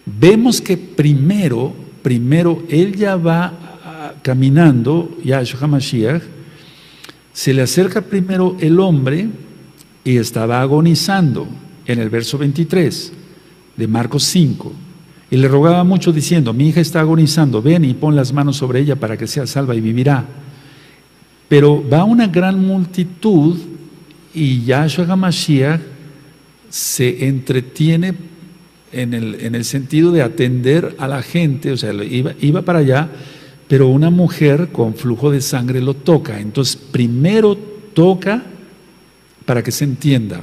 vemos que primero él ya va caminando, Yahshua Mashiach, se le acerca primero el hombre y estaba agonizando en el verso 23 de Marcos 5. Y le rogaba mucho diciendo, mi hija está agonizando, ven y pon las manos sobre ella para que sea salva y vivirá. Pero va una gran multitud y Yahshua HaMashiach se entretiene en el sentido de atender a la gente, o sea, iba para allá, pero una mujer con flujo de sangre lo toca. Entonces, primero toca para que se entienda.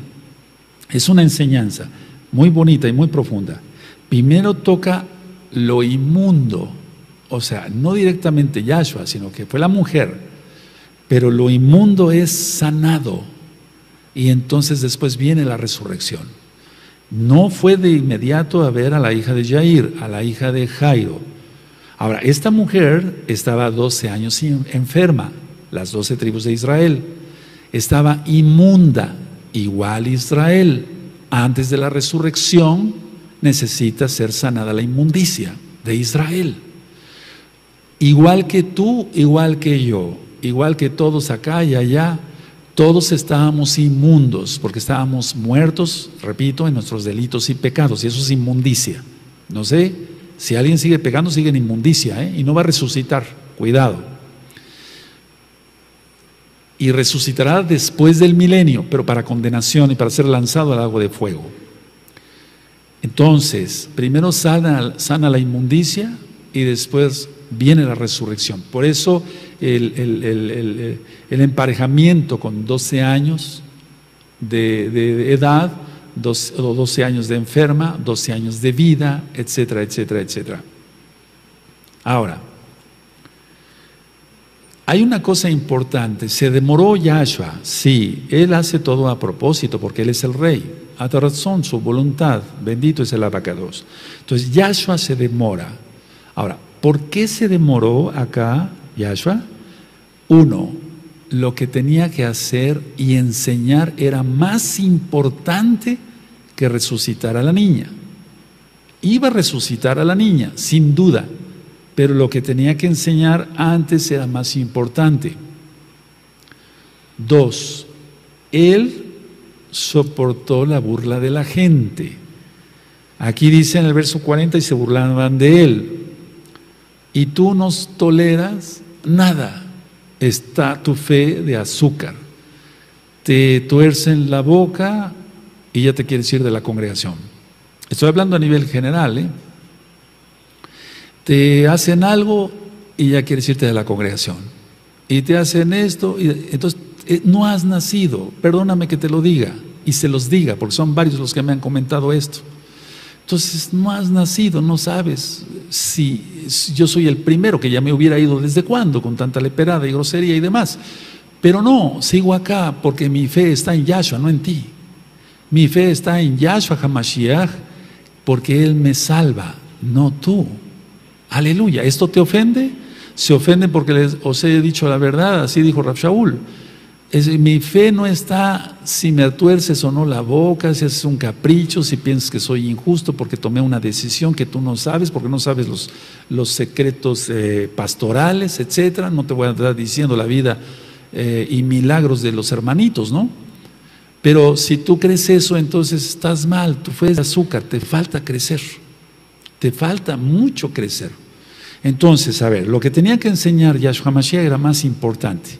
Es una enseñanza muy bonita y muy profunda. Primero toca lo inmundo, o sea, no directamente Yahshua, sino que fue la mujer. pero lo inmundo es sanado. Y entonces después viene la resurrección. No fue de inmediato a ver a la hija de Jair, a la hija de Jairo. Ahora, esta mujer estaba 12 años enferma, las 12 tribus de Israel. Estaba inmunda, igual Israel. Antes de la resurrección necesita ser sanada la inmundicia de Israel. Igual que tú, igual que yo, igual que todos acá y allá, todos estábamos inmundos porque estábamos muertos, repito, en nuestros delitos y pecados, y eso es inmundicia. No sé, si alguien sigue pecando, sigue en inmundicia, y no va a resucitar, cuidado. Y resucitará después del milenio, pero para condenación y para ser lanzado al lago de fuego. Entonces, primero sana la inmundicia y después viene la resurrección. Por eso el emparejamiento con 12 años de edad, 12 años de enferma, 12 años de vida, etcétera, etcétera, etcétera. Ahora, hay una cosa importante. Se demoró Yahshua, sí, Él hace todo a propósito porque Él es el Rey, a tu razón, su voluntad, bendito es el abacados. Entonces Yahshua se demora. Ahora, ¿por qué se demoró acá Yahshua? Uno, lo que tenía que hacer y enseñar era más importante que resucitar a la niña. Iba a resucitar a la niña, sin duda, pero lo que tenía que enseñar antes era más importante. Dos, Él soportó la burla de la gente. Aquí dice en el verso 40, y se burlaban de Él. Y tú nos toleras nada, está tu fe de azúcar. Te tuercen la boca y ya te quieres ir de la congregación. Estoy hablando a nivel general, Te hacen algo y ya quieres irte de la congregación. Y te hacen esto, y entonces no has nacido, perdóname que te lo diga, y se los diga, porque son varios los que me han comentado esto. Entonces no has nacido, no sabes si yo soy el primero que ya me hubiera ido desde cuándo con tanta leperada y grosería y demás. Pero no, sigo acá porque mi fe está en Yahshua, no en ti. Mi fe está en Yahshua HaMashiach porque Él me salva, no tú. Aleluya. ¿Esto te ofende? Se ofenden porque os he dicho la verdad, así dijo Rab Shaul. Mi fe no está si me tuerces o no la boca, si haces un capricho, si piensas que soy injusto porque tomé una decisión que tú no sabes, porque no sabes los secretos pastorales, etcétera. No te voy a estar diciendo la vida y milagros de los hermanitos, ¿no? Pero si tú crees eso, entonces estás mal, tu fe es de azúcar, te falta crecer, te falta mucho crecer. Entonces, a ver, lo que tenía que enseñar Yahshua Mashiach era más importante.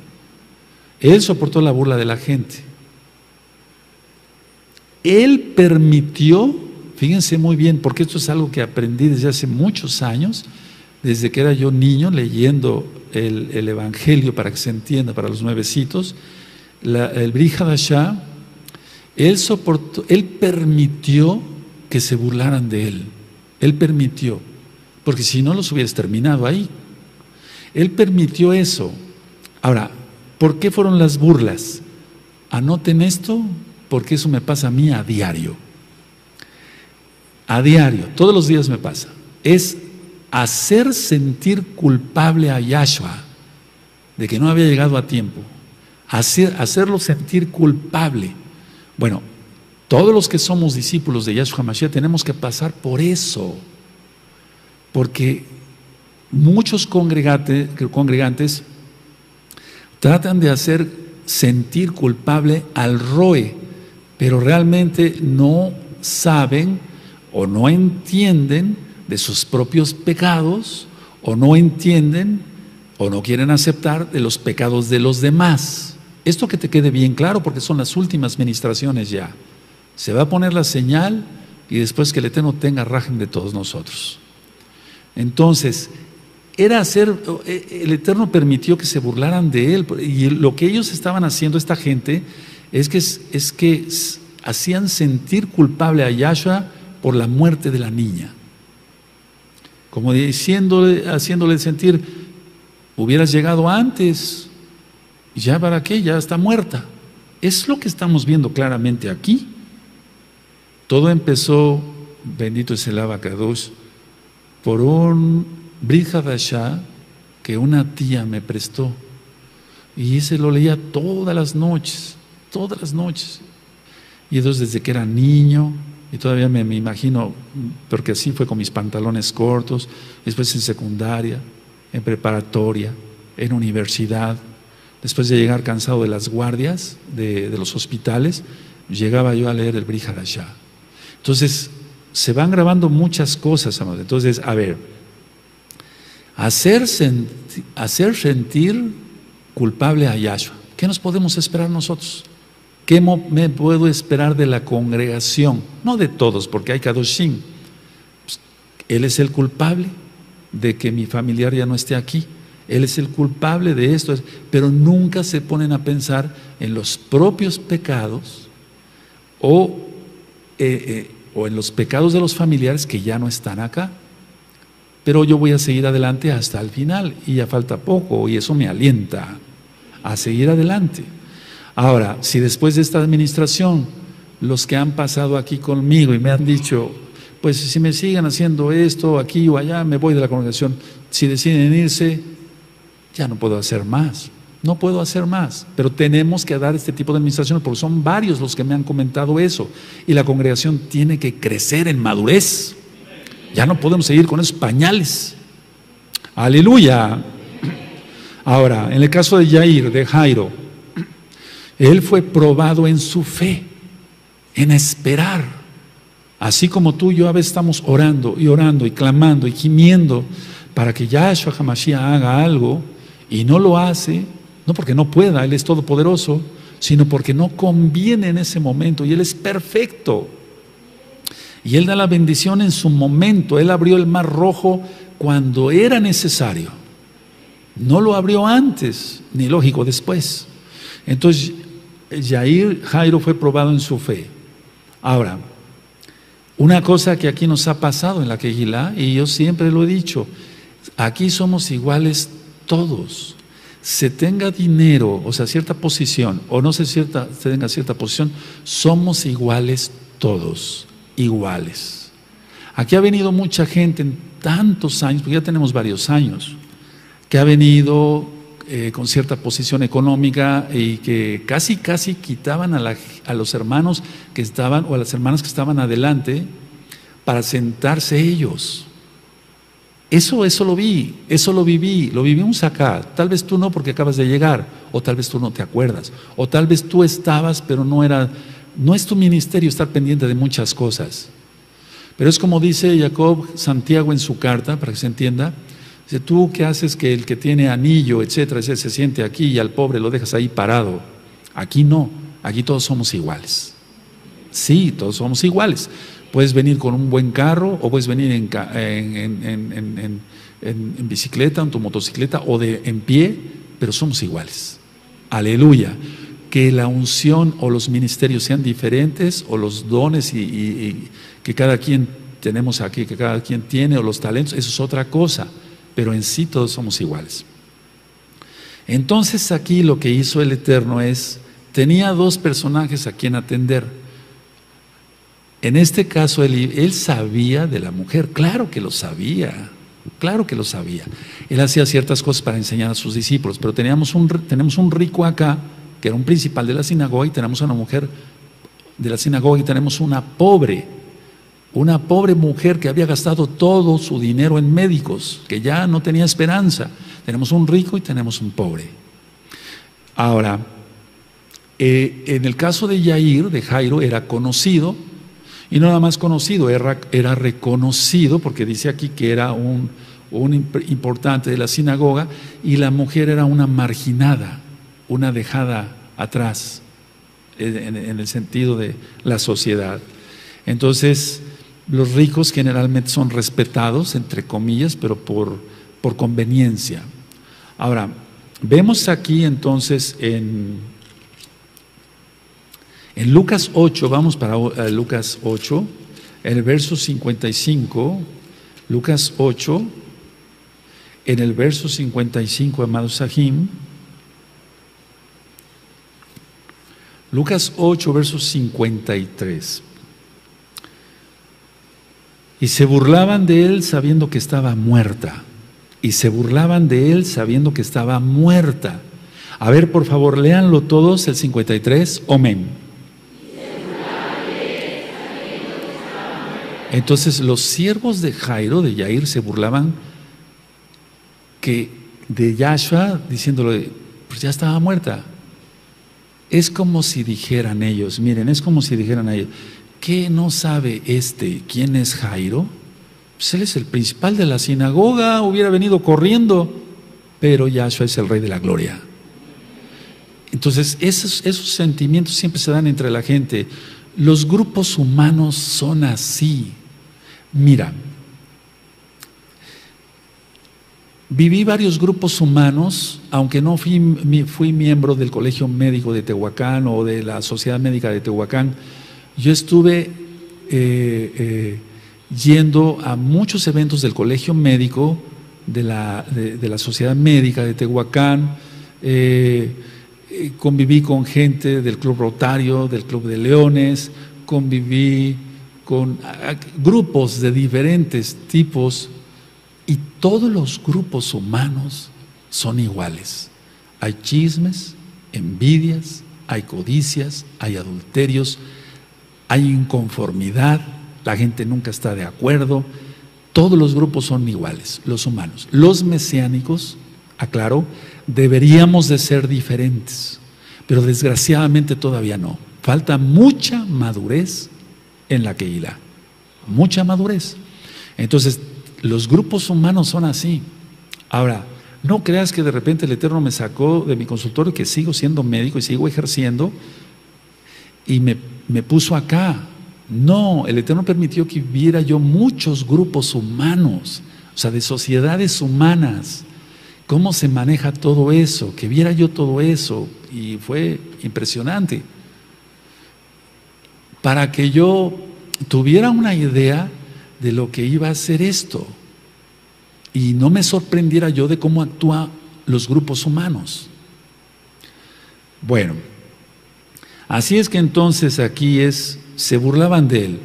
Él soportó la burla de la gente. Él permitió, fíjense muy bien, porque esto es algo que aprendí desde hace muchos años, desde que era yo niño leyendo el Evangelio para que se entienda para los nuevecitos, el Brit Hadashah, él permitió que se burlaran de él. Él permitió, porque si no los hubieras terminado ahí. Él permitió eso. Ahora, ¿por qué fueron las burlas? Anoten esto, porque eso me pasa a mí a diario. A diario, todos los días me pasa. Es hacer sentir culpable a Yahshua de que no había llegado a tiempo. Hacerlo sentir culpable. Bueno, todos los que somos discípulos de Yahshua Mashiach tenemos que pasar por eso. Porque muchos congregantes tratan de hacer sentir culpable al Roe, pero realmente no saben o no entienden de sus propios pecados, o no entienden o no quieren aceptar de los pecados de los demás. Esto que te quede bien claro, porque son las últimas ministraciones ya. Se va a poner la señal y después que el Eterno tenga rajem de todos nosotros. Entonces, el Eterno permitió que se burlaran de Él, y lo que ellos estaban haciendo, esta gente, es que hacían sentir culpable a Yahshua por la muerte de la niña, como haciéndole sentir, hubieras llegado antes, ¿Ya para qué? Ya está muerta. Es lo que estamos viendo claramente aquí. Todo empezó, bendito es el Abacadosh, por un Brit Hadashah que una tía me prestó. Y ese lo leía todas las noches, todas las noches. Y entonces desde que era niño, y todavía me imagino, porque así fue con mis pantalones cortos, después en secundaria, en preparatoria, en universidad, después de llegar cansado de las guardias de los hospitales, llegaba yo a leer el Brit Hadashah. Entonces, se van grabando muchas cosas, amados. Entonces, a ver, hacer sentir culpable a Yahshua. ¿Qué nos podemos esperar nosotros? ¿Qué me puedo esperar de la congregación? No de todos, porque hay Kadoshim. Pues, él es el culpable de que mi familiar ya no esté aquí. Él es el culpable de esto, pero nunca se ponen a pensar en los propios pecados o en los pecados de los familiares que ya no están acá. Pero yo voy a seguir adelante hasta el final y ya falta poco y eso me alienta a seguir adelante. Ahora, si después de esta administración los que han pasado aquí conmigo y me han dicho, pues si me siguen haciendo esto aquí o allá, me voy de la congregación, si deciden irse, ya no puedo hacer más. No puedo hacer más, pero tenemos que dar este tipo de administraciones porque son varios los que me han comentado eso y la congregación tiene que crecer en madurez. Ya no podemos seguir con esos pañales. Aleluya. Ahora, en el caso de Yair, de Jairo, él fue probado en su fe, en esperar. Así como tú y yo a veces estamos orando y clamando y gimiendo para que Yahshua HaMashiach haga algo y no lo hace, no porque no pueda, Él es todopoderoso, sino porque no conviene en ese momento y Él es perfecto. Y Él da la bendición en su momento. Él abrió el mar rojo cuando era necesario. No lo abrió antes, ni lógico después. Entonces, Jairo fue probado en su fe. Ahora, una cosa que aquí nos ha pasado en la Kehilá, y yo siempre lo he dicho, aquí somos iguales todos. Se tenga dinero, o sea, cierta posición, o no se tenga cierta posición, somos iguales todos, iguales. Aquí ha venido mucha gente en tantos años, porque ya tenemos varios años, que ha venido con cierta posición económica y que casi quitaban a los hermanos que estaban, o a las hermanas que estaban adelante, para sentarse ellos. Eso lo vi, eso lo vivimos acá. Tal vez tú no porque acabas de llegar, o tal vez tú no te acuerdas, o tal vez tú estabas pero no es tu ministerio estar pendiente de muchas cosas. Pero es como dice Jacob Santiago en su carta, para que se entienda, dice, tú qué haces que el que tiene anillo, etcétera, se siente aquí y al pobre lo dejas ahí parado. Aquí no, aquí todos somos iguales. Sí, todos somos iguales. Puedes venir con un buen carro o puedes venir en bicicleta, en tu motocicleta o en pie, pero somos iguales. Aleluya. Que la unción o los ministerios sean diferentes o los dones y que cada quien tenemos aquí, que cada quien tiene o los talentos, eso es otra cosa, pero en sí todos somos iguales. Entonces aquí lo que hizo el Eterno tenía dos personajes a quien atender. En este caso, él sabía de la mujer, claro que lo sabía, claro que lo sabía. Él hacía ciertas cosas para enseñar a sus discípulos, pero tenemos un rico acá, que era un principal de la sinagoga, y tenemos a una mujer de la sinagoga, y tenemos una pobre mujer que había gastado todo su dinero en médicos, que ya no tenía esperanza. Tenemos un rico y tenemos un pobre. Ahora, en el caso de Jairo, era conocido. Y no nada más conocido, era reconocido, porque dice aquí que era un importante de la sinagoga, y la mujer era una marginada, una dejada atrás, en el sentido de la sociedad. Entonces, los ricos generalmente son respetados, entre comillas, pero por conveniencia. Ahora, vemos aquí entonces en Lucas 8, vamos para Lucas 8, en el verso 55, Lucas 8, en el verso 55, amados Sahim, Lucas 8, verso 53. Y se burlaban de él sabiendo que estaba muerta. Y se burlaban de él sabiendo que estaba muerta. A ver, por favor, léanlo todos, el 53. Amén. Entonces los siervos de Jairo, de Yair, se burlaban de Yahshua, diciéndole, pues ya estaba muerta. Es como si dijeran ellos, miren, es como si dijeran a ellos, ¿qué no sabe quién es Jairo? Pues él es el principal de la sinagoga, hubiera venido corriendo, pero Yahshua es el Rey de la Gloria. Entonces esos sentimientos siempre se dan entre la gente. Los grupos humanos son así. Mira, viví varios grupos humanos, aunque no fui miembro del Colegio Médico de Tehuacán o de la Sociedad Médica de Tehuacán. Yo estuve yendo a muchos eventos del Colegio Médico, de la Sociedad Médica de Tehuacán, conviví con gente del Club Rotario, del Club de Leones, conviví con grupos de diferentes tipos, y todos los grupos humanos son iguales. Hay chismes, envidias, hay codicias, hay adulterios, hay inconformidad, la gente nunca está de acuerdo. Todos los grupos son iguales, los humanos. Los mesiánicos, aclaro, deberíamos de ser diferentes, pero desgraciadamente todavía no. Falta mucha madurez en la Kehilá, mucha madurez. Entonces, los grupos humanos son así. Ahora, no creas que de repente el Eterno me sacó de mi consultorio, que sigo siendo médico y sigo ejerciendo, y me puso acá. No, el Eterno permitió que viera yo muchos grupos humanos, o sea, de sociedades humanas, cómo se maneja todo eso, que viera yo todo eso, y fue impresionante, para que yo tuviera una idea de lo que iba a ser esto, y no me sorprendiera yo de cómo actúan los grupos humanos. Bueno, así es que entonces aquí se burlaban de él,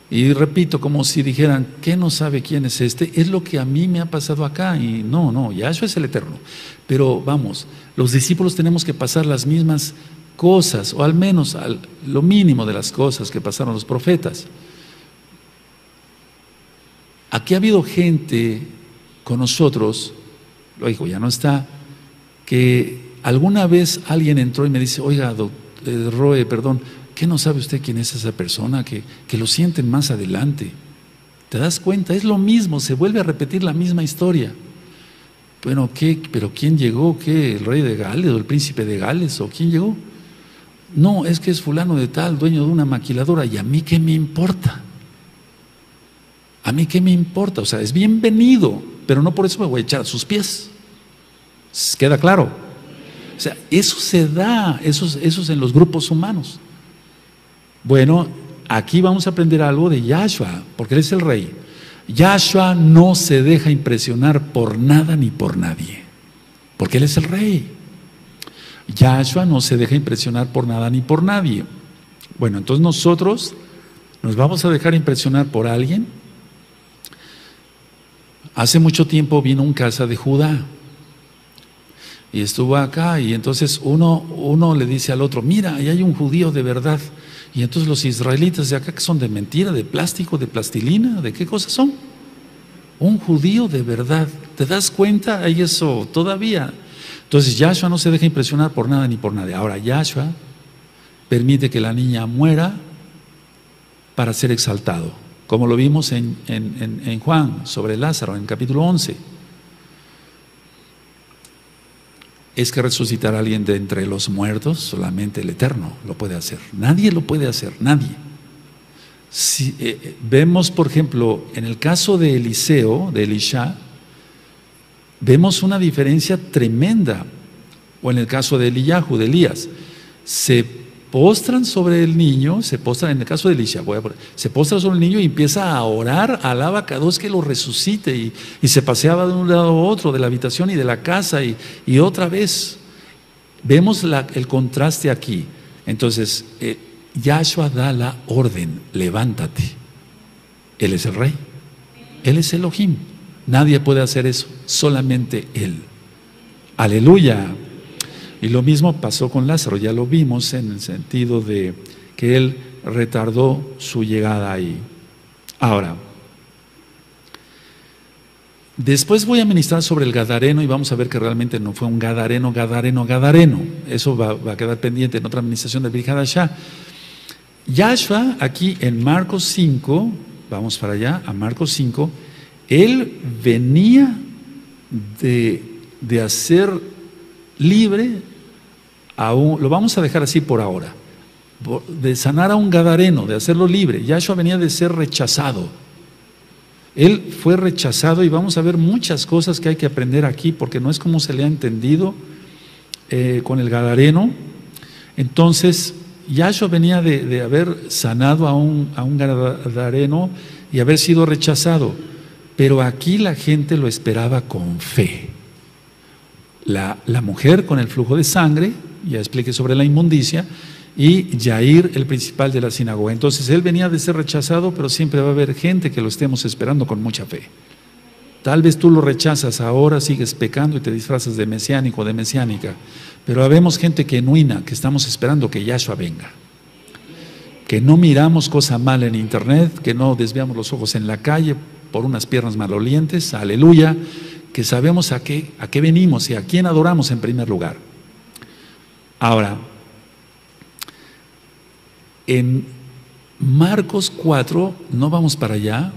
y repito, como si dijeran, ¿qué no sabe quién es este? Es lo que a mí me ha pasado acá, y no, Yahshua es el Eterno. Pero vamos, los discípulos tenemos que pasar las mismas cosas, o al menos lo mínimo de las cosas que pasaron los profetas. Aquí ha habido gente con nosotros, lo dijo, ya no está, que alguna vez alguien entró y me dice, oiga, Roe, perdón, ¿qué no sabe usted quién es esa persona? Que lo sienten más adelante. ¿Te das cuenta? Es lo mismo, se vuelve a repetir la misma historia. Bueno, ¿pero quién llegó? ¿Qué? ¿El rey de Gales o el príncipe de Gales? ¿O quién llegó? No, es que es fulano de tal, dueño de una maquiladora. ¿Y a mí qué me importa? ¿A mí qué me importa? O sea, es bienvenido, pero no por eso me voy a echar a sus pies. ¿Queda claro? O sea, eso se da, eso es en los grupos humanos. Bueno, aquí vamos a aprender algo de Yahshua, porque Él es el Rey. Yahshua no se deja impresionar por nada ni por nadie, porque Él es el Rey. Yahshua no se deja impresionar por nada ni por nadie. Bueno, entonces nosotros nos vamos a dejar impresionar por alguien. Hace mucho tiempo vino un casa de Judá y estuvo acá, y entonces uno le dice al otro, mira, ahí hay un judío de verdad. Y entonces los israelitas de acá, que son de mentira, de plástico, de plastilina, ¿de qué cosas son? Un judío de verdad. ¿Te das cuenta? Hay eso todavía. Entonces Yahshua no se deja impresionar por nada ni por nadie. Ahora Yahshua permite que la niña muera para ser exaltado, como lo vimos en Juan sobre Lázaro, en capítulo 11. Es que resucitar a alguien de entre los muertos, solamente el Eterno lo puede hacer. Nadie lo puede hacer, nadie. Si, vemos, por ejemplo, en el caso de Eliseo, de Elisha, vemos una diferencia tremenda. O en el caso de Eliyahu, de Elías, se postran sobre el niño, en el caso de Elisha, se postra sobre el niño y empieza a orar, alaba a Kadosh que lo resucite, y se paseaba de un lado a otro, de la habitación y de la casa, y otra vez. Vemos el contraste aquí. Entonces, Yahshua da la orden, levántate. Él es el Rey, Él es Elohim. Nadie puede hacer eso, solamente Él. Aleluya. Y lo mismo pasó con Lázaro, ya lo vimos en el sentido de que Él retardó su llegada ahí. Ahora, después voy a ministrar sobre el Gadareno y vamos a ver que realmente no fue un Gadareno. Eso va a quedar pendiente en otra administración del Brit Hadashah. Yahshua, aquí en Marcos 5, vamos para allá, a Marcos 5, Él venía de hacer libre lo vamos a dejar así por ahora, de sanar a un Gadareno, de hacerlo libre. Yahshua venía de ser rechazado. Él fue rechazado y vamos a ver muchas cosas que hay que aprender aquí, porque no es como se le ha entendido con el Gadareno. Entonces, Yahshua venía de haber sanado a un Gadareno y haber sido rechazado, pero aquí la gente lo esperaba con fe. La mujer con el flujo de sangre, ya expliqué sobre la inmundicia, y Yair, el principal de la sinagoga. Entonces él venía de ser rechazado, pero siempre va a haber gente que lo estemos esperando con mucha fe. Tal vez tú lo rechazas ahora, sigues pecando y te disfrazas de mesiánico o de mesiánica, pero habemos gente genuina que estamos esperando que Yahshua venga, que no miramos cosa mala en internet, que no desviamos los ojos en la calle por unas piernas malolientes, aleluya, que sabemos a qué venimos y a quién adoramos en primer lugar. Ahora, en Marcos 4, no vamos para allá,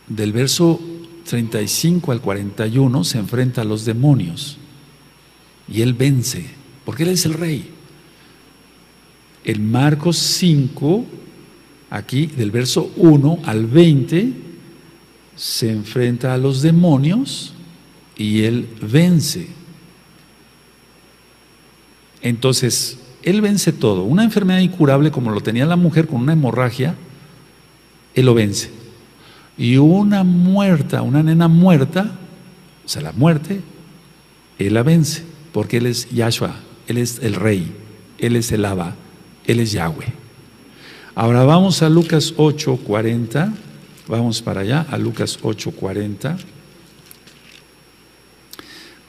del verso 35 al 41, se enfrenta a los demonios y Él vence, porque Él es el Rey. En Marcos 5, aquí del verso 1 al 20, se enfrenta a los demonios y Él vence. Entonces, Él vence todo. Una enfermedad incurable como lo tenía la mujer con una hemorragia, Él lo vence. Y una nena muerta, o sea, la muerte, Él la vence, porque Él es Yahshua, Él es el Rey, Él es el Abba, Él es Yahweh. Ahora vamos a Lucas 8:40, vamos para allá, a Lucas 8:40.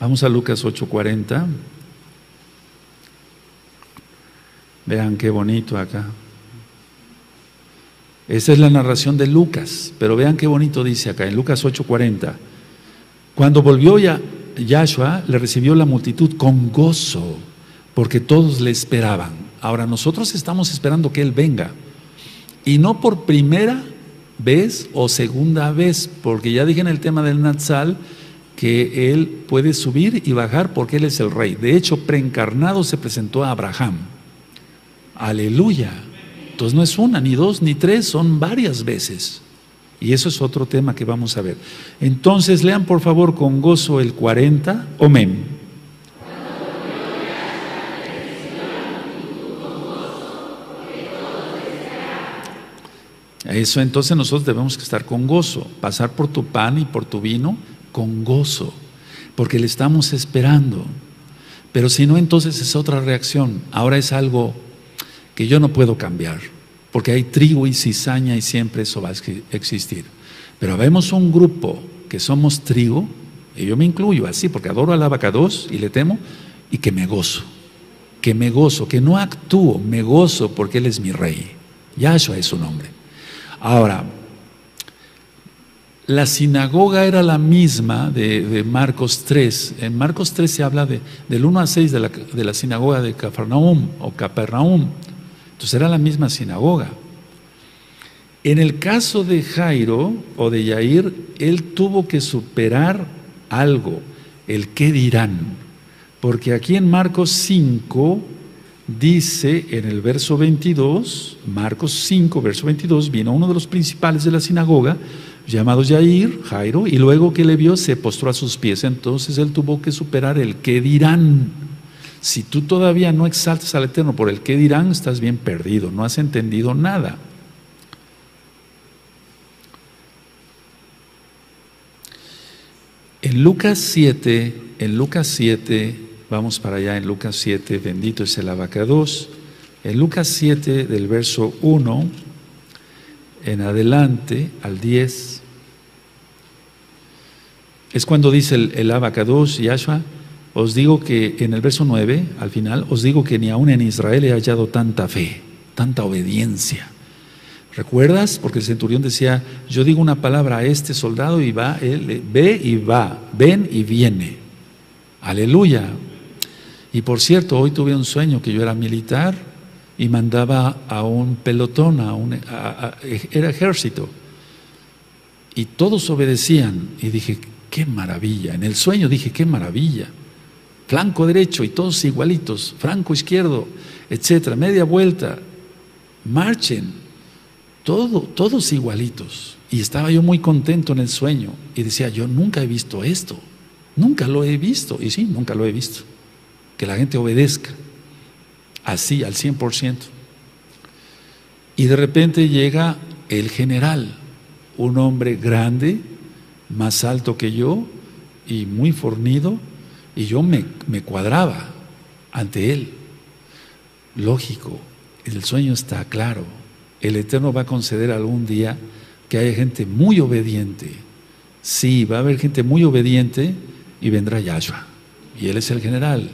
Vamos a Lucas 8:40. Vean qué bonito acá. Esa es la narración de Lucas, pero vean qué bonito dice acá en Lucas 8:40. Cuando volvió Yahshua, le recibió la multitud con gozo, porque todos le esperaban. Ahora nosotros estamos esperando que Él venga, y no por primera vez o segunda vez, porque ya dije en el tema del Natsal que Él puede subir y bajar porque Él es el Rey. De hecho, preencarnado se presentó a Abraham. Aleluya. Entonces no es una, ni dos, ni tres, son varias veces. Y eso es otro tema que vamos a ver. Entonces lean por favor con gozo el 40, amén. Eso, entonces nosotros debemos estar con gozo, pasar por tu pan y por tu vino con gozo, porque le estamos esperando. Pero si no, entonces es otra reacción. Ahora es algo que yo no puedo cambiar, porque hay trigo y cizaña y siempre eso va a existir. Pero vemos un grupo que somos trigo, y yo me incluyo así, porque adoro al Abacados y le temo, y que me gozo, que no actúo, me gozo porque Él es mi Rey. Yahshua es su nombre. Ahora, la sinagoga era la misma de Marcos 3. En Marcos 3 se habla del 1 a 6 de la sinagoga de Cafarnaum o Capernaum. Entonces era la misma sinagoga. En el caso de Jairo o de Yair, él tuvo que superar algo, el qué dirán. Porque aquí en Marcos 5 dice en el verso 22, Marcos 5, verso 22, vino uno de los principales de la sinagoga, llamado Yair, Jairo, y luego que le vio se postró a sus pies. Entonces él tuvo que superar el qué dirán. Si tú todavía no exaltas al Eterno por el qué dirán, estás bien perdido, no has entendido nada. En Lucas 7, vamos para allá en Lucas 7, bendito es el Abacados, En Lucas 7, del verso 1 en adelante al 10, es cuando dice el Abacadosh, Yahshua, os digo que en el verso 9, al final, os digo que ni aún en Israel he hallado tanta fe, tanta obediencia. ¿Recuerdas? Porque el centurión decía, yo digo una palabra a este soldado y va, él ve y va, ven y viene. Aleluya. Y por cierto, hoy tuve un sueño que yo era militar y mandaba a un pelotón, era ejército. Y todos obedecían. Y dije, qué maravilla. En el sueño dije, qué maravilla. Flanco derecho y todos igualitos, franco izquierdo, etcétera, media vuelta, marchen, todos igualitos. Y estaba yo muy contento en el sueño y decía, yo nunca he visto esto, nunca lo he visto. Y sí, nunca lo he visto, que la gente obedezca así al 100%. Y de repente llega el general, un hombre grande, más alto que yo y muy fornido, y yo me cuadraba ante él. Lógico, el sueño está claro. El Eterno va a conceder algún día que haya gente muy obediente. Sí, va a haber gente muy obediente y vendrá Yahshua. Y Él es el general,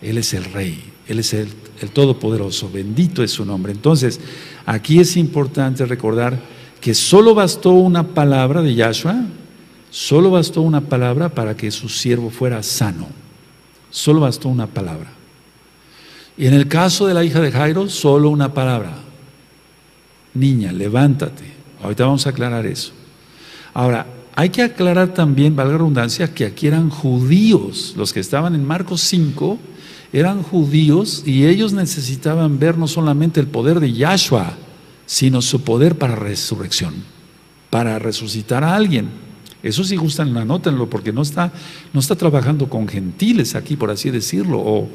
Él es el rey, Él es el todopoderoso, bendito es su nombre. Entonces, aquí es importante recordar que solo bastó una palabra de Yahshua. Solo bastó una palabra para que su siervo fuera sano. Solo bastó una palabra. Y en el caso de la hija de Jairo, solo una palabra. Niña, levántate. Ahorita vamos a aclarar eso. Ahora, hay que aclarar también, valga la redundancia, que aquí eran judíos. Los que estaban en Marcos 5 eran judíos y ellos necesitaban ver no solamente el poder de Yahshua, sino su poder para resurrección, para resucitar a alguien. Eso sí gustan, anótenlo, porque no está trabajando con gentiles aquí, por así decirlo, o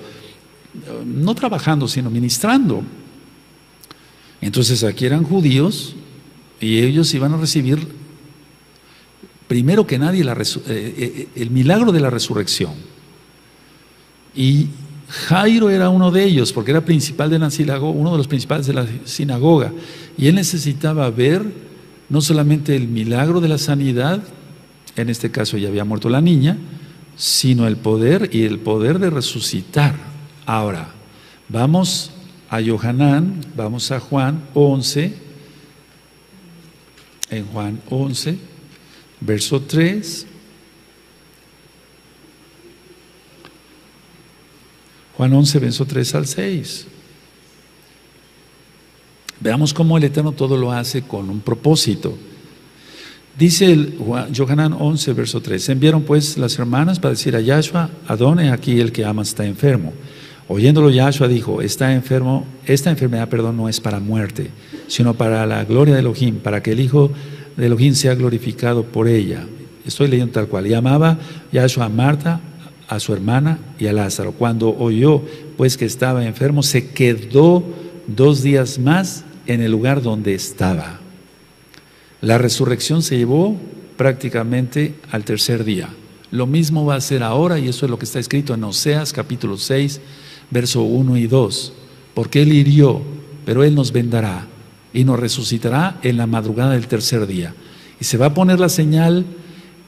no trabajando, sino ministrando. Entonces aquí eran judíos y ellos iban a recibir, primero que nadie, el milagro de la resurrección. Y Jairo era uno de ellos, porque era principal de la sinagoga, uno de los principales de la sinagoga, y él necesitaba ver no solamente el milagro de la sanidad, en este caso ya había muerto la niña, sino el poder y el poder de resucitar. Ahora, vamos a Yohanan, vamos a Juan 11, en Juan 11, verso 3. Juan 11, verso 3 al 6. Veamos cómo el Eterno todo lo hace con un propósito. Dice Yohanan 11, verso 3. Se enviaron pues las hermanas para decir a Yahshua, Adón, aquí el que ama está enfermo. Oyéndolo Yahshua dijo, esta enfermedad, no es para muerte, sino para la gloria de Elohim, para que el Hijo de Elohim sea glorificado por ella. Estoy leyendo tal cual. Y amaba Yahshua a Marta, a su hermana y a Lázaro. Cuando oyó pues que estaba enfermo, se quedó 2 días más en el lugar donde estaba. La resurrección se llevó prácticamente al 3er día. Lo mismo va a ser ahora, y eso es lo que está escrito en Oseas capítulo 6, verso 1 y 2. Porque Él hirió, pero Él nos vendará y nos resucitará en la madrugada del 3er día. Y se va a poner la señal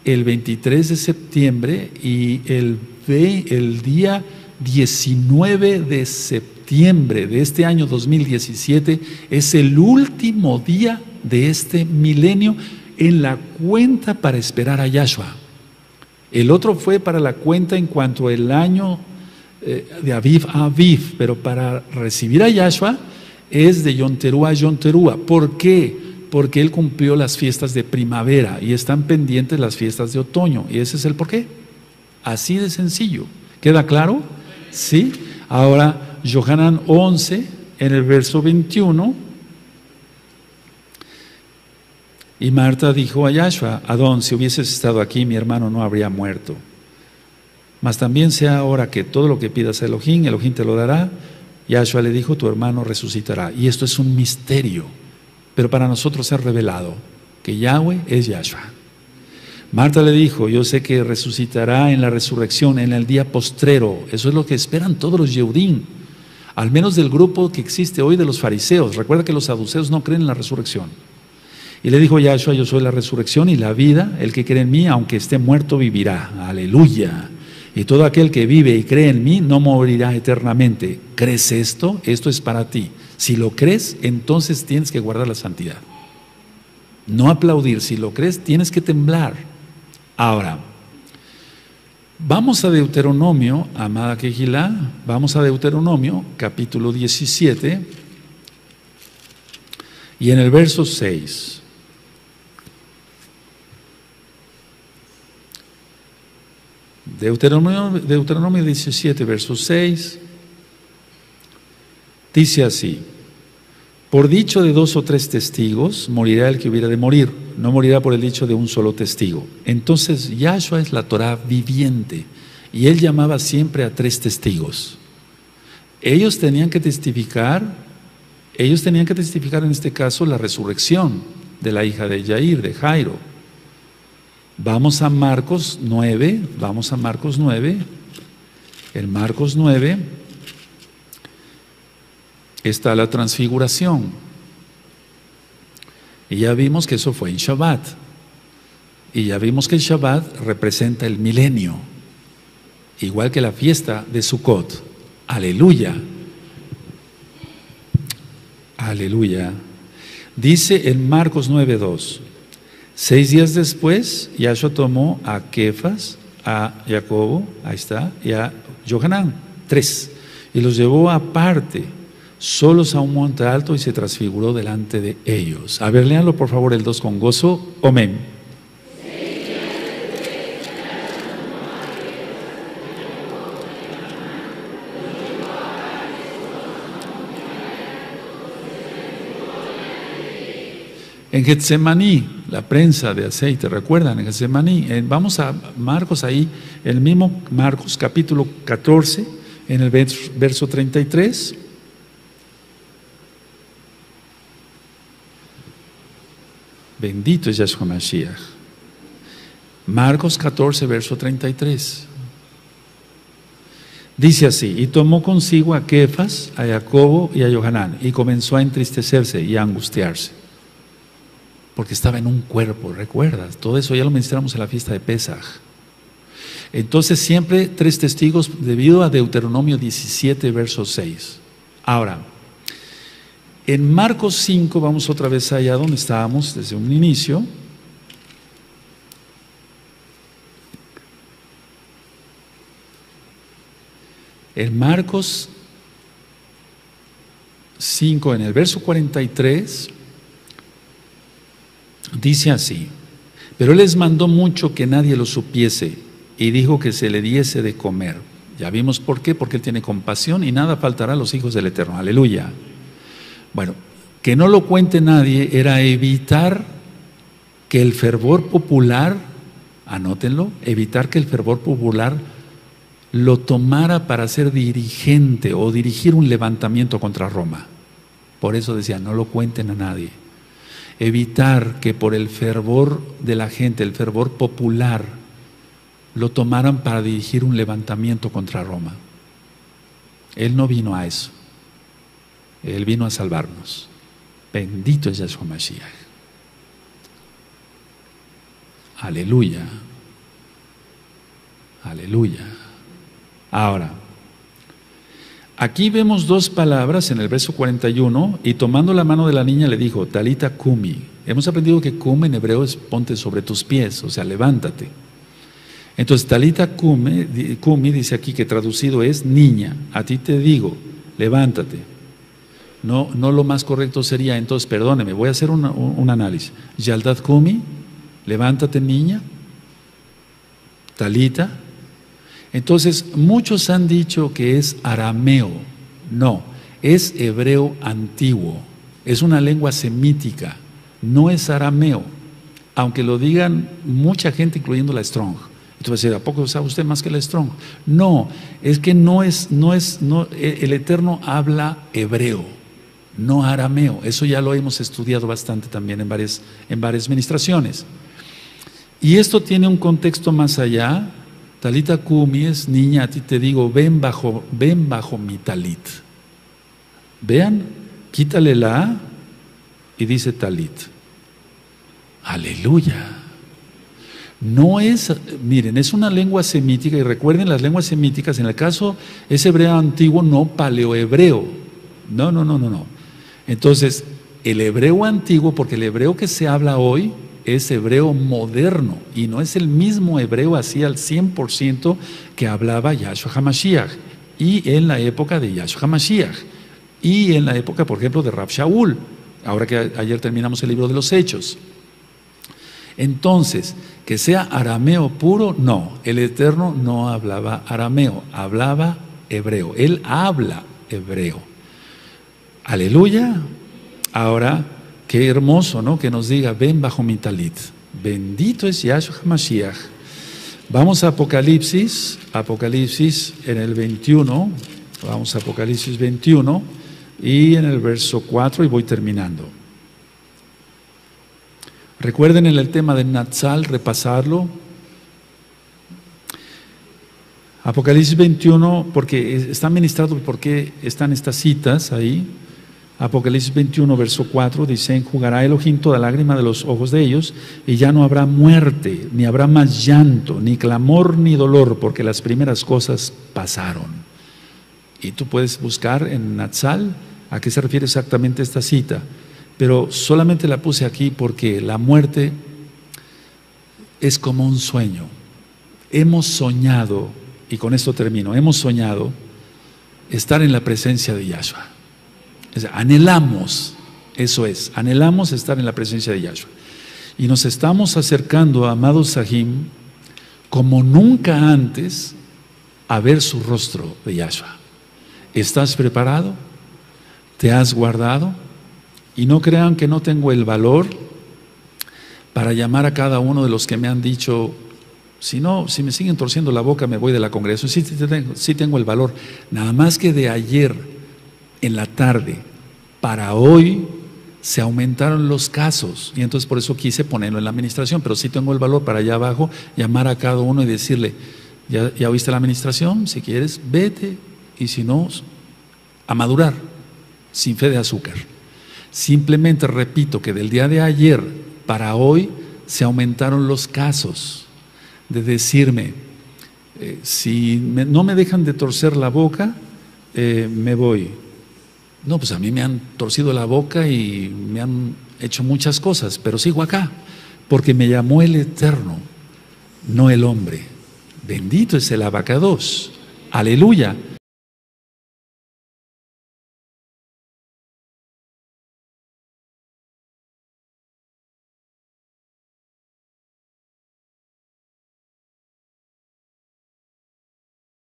el 23 de septiembre y el día 19 de septiembre de este año 2017 es el último día de este milenio en la cuenta para esperar a Yahshua. El otro fue para la cuenta en cuanto al año de Aviv a Aviv, pero para recibir a Yahshua es de Yom Teruah a Yom Teruah. ¿Por qué? Porque Él cumplió las fiestas de primavera y están pendientes las fiestas de otoño, y ese es el porqué. Así de sencillo. ¿Queda claro? ¿Sí? Ahora, Yohanan 11, en el verso 21, y Marta dijo a Yahshua, Adón, si hubieses estado aquí, mi hermano no habría muerto. Mas también sea ahora que todo lo que pidas a Elohim, Elohim te lo dará. Yahshua le dijo, tu hermano resucitará. Y esto es un misterio, pero para nosotros es revelado, que Yahweh es Yahshua. Marta le dijo, yo sé que resucitará en la resurrección, en el día postrero. Eso es lo que esperan todos los Yehudim. al menos del grupo que existe hoy de los fariseos. Recuerda que los saduceos no creen en la resurrección. Y le dijo Yahshua: yo soy la resurrección y la vida, el que cree en mí, aunque esté muerto, vivirá. Aleluya. Y todo aquel que vive y cree en mí no morirá eternamente. ¿Crees esto? Esto es para ti. Si lo crees, entonces tienes que guardar la santidad. No aplaudir. Si lo crees, tienes que temblar. Ahora, vamos a Deuteronomio, amada Quejilá, vamos a Deuteronomio, capítulo 17, y en el verso 6. Deuteronomio 17, verso 6, dice así: por dicho de 2 o 3 testigos morirá el que hubiera de morir, no morirá por el dicho de un solo testigo. Entonces Yahshua es la Torah viviente y él llamaba siempre a 3 testigos. Ellos tenían que testificar en este caso la resurrección de la hija de Yair, de Jairo. Vamos a Marcos 9, en Marcos 9 está la transfiguración. Y ya vimos que eso fue en Shabbat. Y ya vimos que el Shabbat representa el milenio, igual que la fiesta de Sukkot. Aleluya. Aleluya. Dice en Marcos 9:2: 6 días después, Yahshua tomó a Kefas, a Jacobo, ahí está, y a Johanán, 3, y los llevó aparte, solos a un monte alto, y se transfiguró delante de ellos. A ver, léanlo por favor el 2 con gozo. Amén. En Getsemaní, la prensa de aceite, ¿recuerdan? En Getsemaní, vamos a Marcos ahí, el mismo Marcos capítulo 14, en el verso 33. Bendito es Yahshua Mashiach. Marcos 14, verso 33. Dice así: y tomó consigo a Kefas, a Jacobo y a Johanán, y comenzó a entristecerse y a angustiarse, porque estaba en un cuerpo, ¿recuerdas? Todo eso ya lo mencionamos en la fiesta de Pesaj. Entonces siempre 3 testigos debido a Deuteronomio 17, verso 6. Ahora, en Marcos 5, vamos otra vez allá donde estábamos desde un inicio. En Marcos 5, en el verso 43, dice así: pero él les mandó mucho que nadie lo supiese y dijo que se le diese de comer. Ya vimos por qué, porque él tiene compasión y nada faltará a los hijos del Eterno. Aleluya. Bueno, que no lo cuente nadie era evitar que el fervor popular, anótenlo, evitar que el fervor popular lo tomara para ser dirigente o dirigir un levantamiento contra Roma. Por eso decía: no lo cuenten a nadie. Evitar que por el fervor de la gente, el fervor popular, lo tomaran para dirigir un levantamiento contra Roma. Él no vino a eso. Él vino a salvarnos. Bendito es Yahshua Mashiach. Aleluya. Aleluya. Ahora, aquí vemos 2 palabras en el verso 41, y tomando la mano de la niña le dijo: Talita Kumi. Hemos aprendido que Kum en hebreo es ponte sobre tus pies, o sea, levántate. Entonces, Talita Kumi dice aquí que traducido es: niña, a ti te digo, levántate. No lo más correcto sería, entonces, perdóneme, voy a hacer un análisis. Yaldad Kumi, levántate niña. Talita. Entonces, muchos han dicho que es arameo. No, es hebreo antiguo. Es una lengua semítica. No es arameo. Aunque lo digan mucha gente, incluyendo la Strong. Entonces, ¿a poco sabe usted más que la Strong? No, es que el Eterno habla hebreo, no arameo. Eso ya lo hemos estudiado bastante también en varias ministraciones. Y esto tiene un contexto más allá. Talita Kumi es: niña, a ti te digo, ven bajo mi talit. Vean, quítale la A y dice talit. Aleluya. No es, miren, es una lengua semítica, y recuerden las lenguas semíticas, en el caso es hebreo antiguo, no paleohebreo. No. Entonces, el hebreo antiguo, porque el hebreo que se habla hoy es hebreo moderno y no es el mismo hebreo así al 100% que hablaba Yahshua HaMashiach, y en la época de Yahshua HaMashiach, y en la época, por ejemplo, de Rab Shaul, ahora que ayer terminamos el libro de los Hechos. Entonces, que sea arameo puro, no, el Eterno no hablaba arameo, hablaba hebreo, Él habla hebreo. Aleluya. Ahora, qué hermoso, ¿no? Que nos diga, ven bajo mi talit. Bendito es Yahshua HaMashiach. Vamos a Apocalipsis en el 21, vamos a Apocalipsis 21 y en el verso 4 y voy terminando. Recuerden el tema de Natsal, repasarlo. Apocalipsis 21, porque está ministrado, porque están estas citas ahí. Apocalipsis 21, verso 4, dice: enjugará Elohim toda lágrima de los ojos de ellos, y ya no habrá muerte, ni habrá más llanto, ni clamor, ni dolor, porque las primeras cosas pasaron. Y tú puedes buscar en Natsal a qué se refiere exactamente esta cita, pero solamente la puse aquí porque la muerte es como un sueño. Hemos soñado, y con esto termino, hemos soñado estar en la presencia de Yahshua. O sea, anhelamos, eso es, anhelamos estar en la presencia de Yahshua. Y nos estamos acercando, amados Sahim, como nunca antes, a ver su rostro de Yahshua. ¿Estás preparado? ¿Te has guardado? Y no crean que no tengo el valor para llamar a cada uno de los que me han dicho, si me siguen torciendo la boca me voy de la congregación. Sí tengo el valor. Nada más que de ayer en la tarde para hoy se aumentaron los casos, y entonces por eso quise ponerlo en la administración, pero sí tengo el valor para allá abajo llamar a cada uno y decirle, ¿ya oíste la administración? Si quieres, vete, y si no, a madurar, sin fe de azúcar. Simplemente repito que del día de ayer para hoy se aumentaron los casos de decirme, si no me dejan de torcer la boca, me voy. No, pues a mí me han torcido la boca y me han hecho muchas cosas, pero sigo acá, porque me llamó el Eterno, no el hombre. Bendito es el Abacados. Aleluya.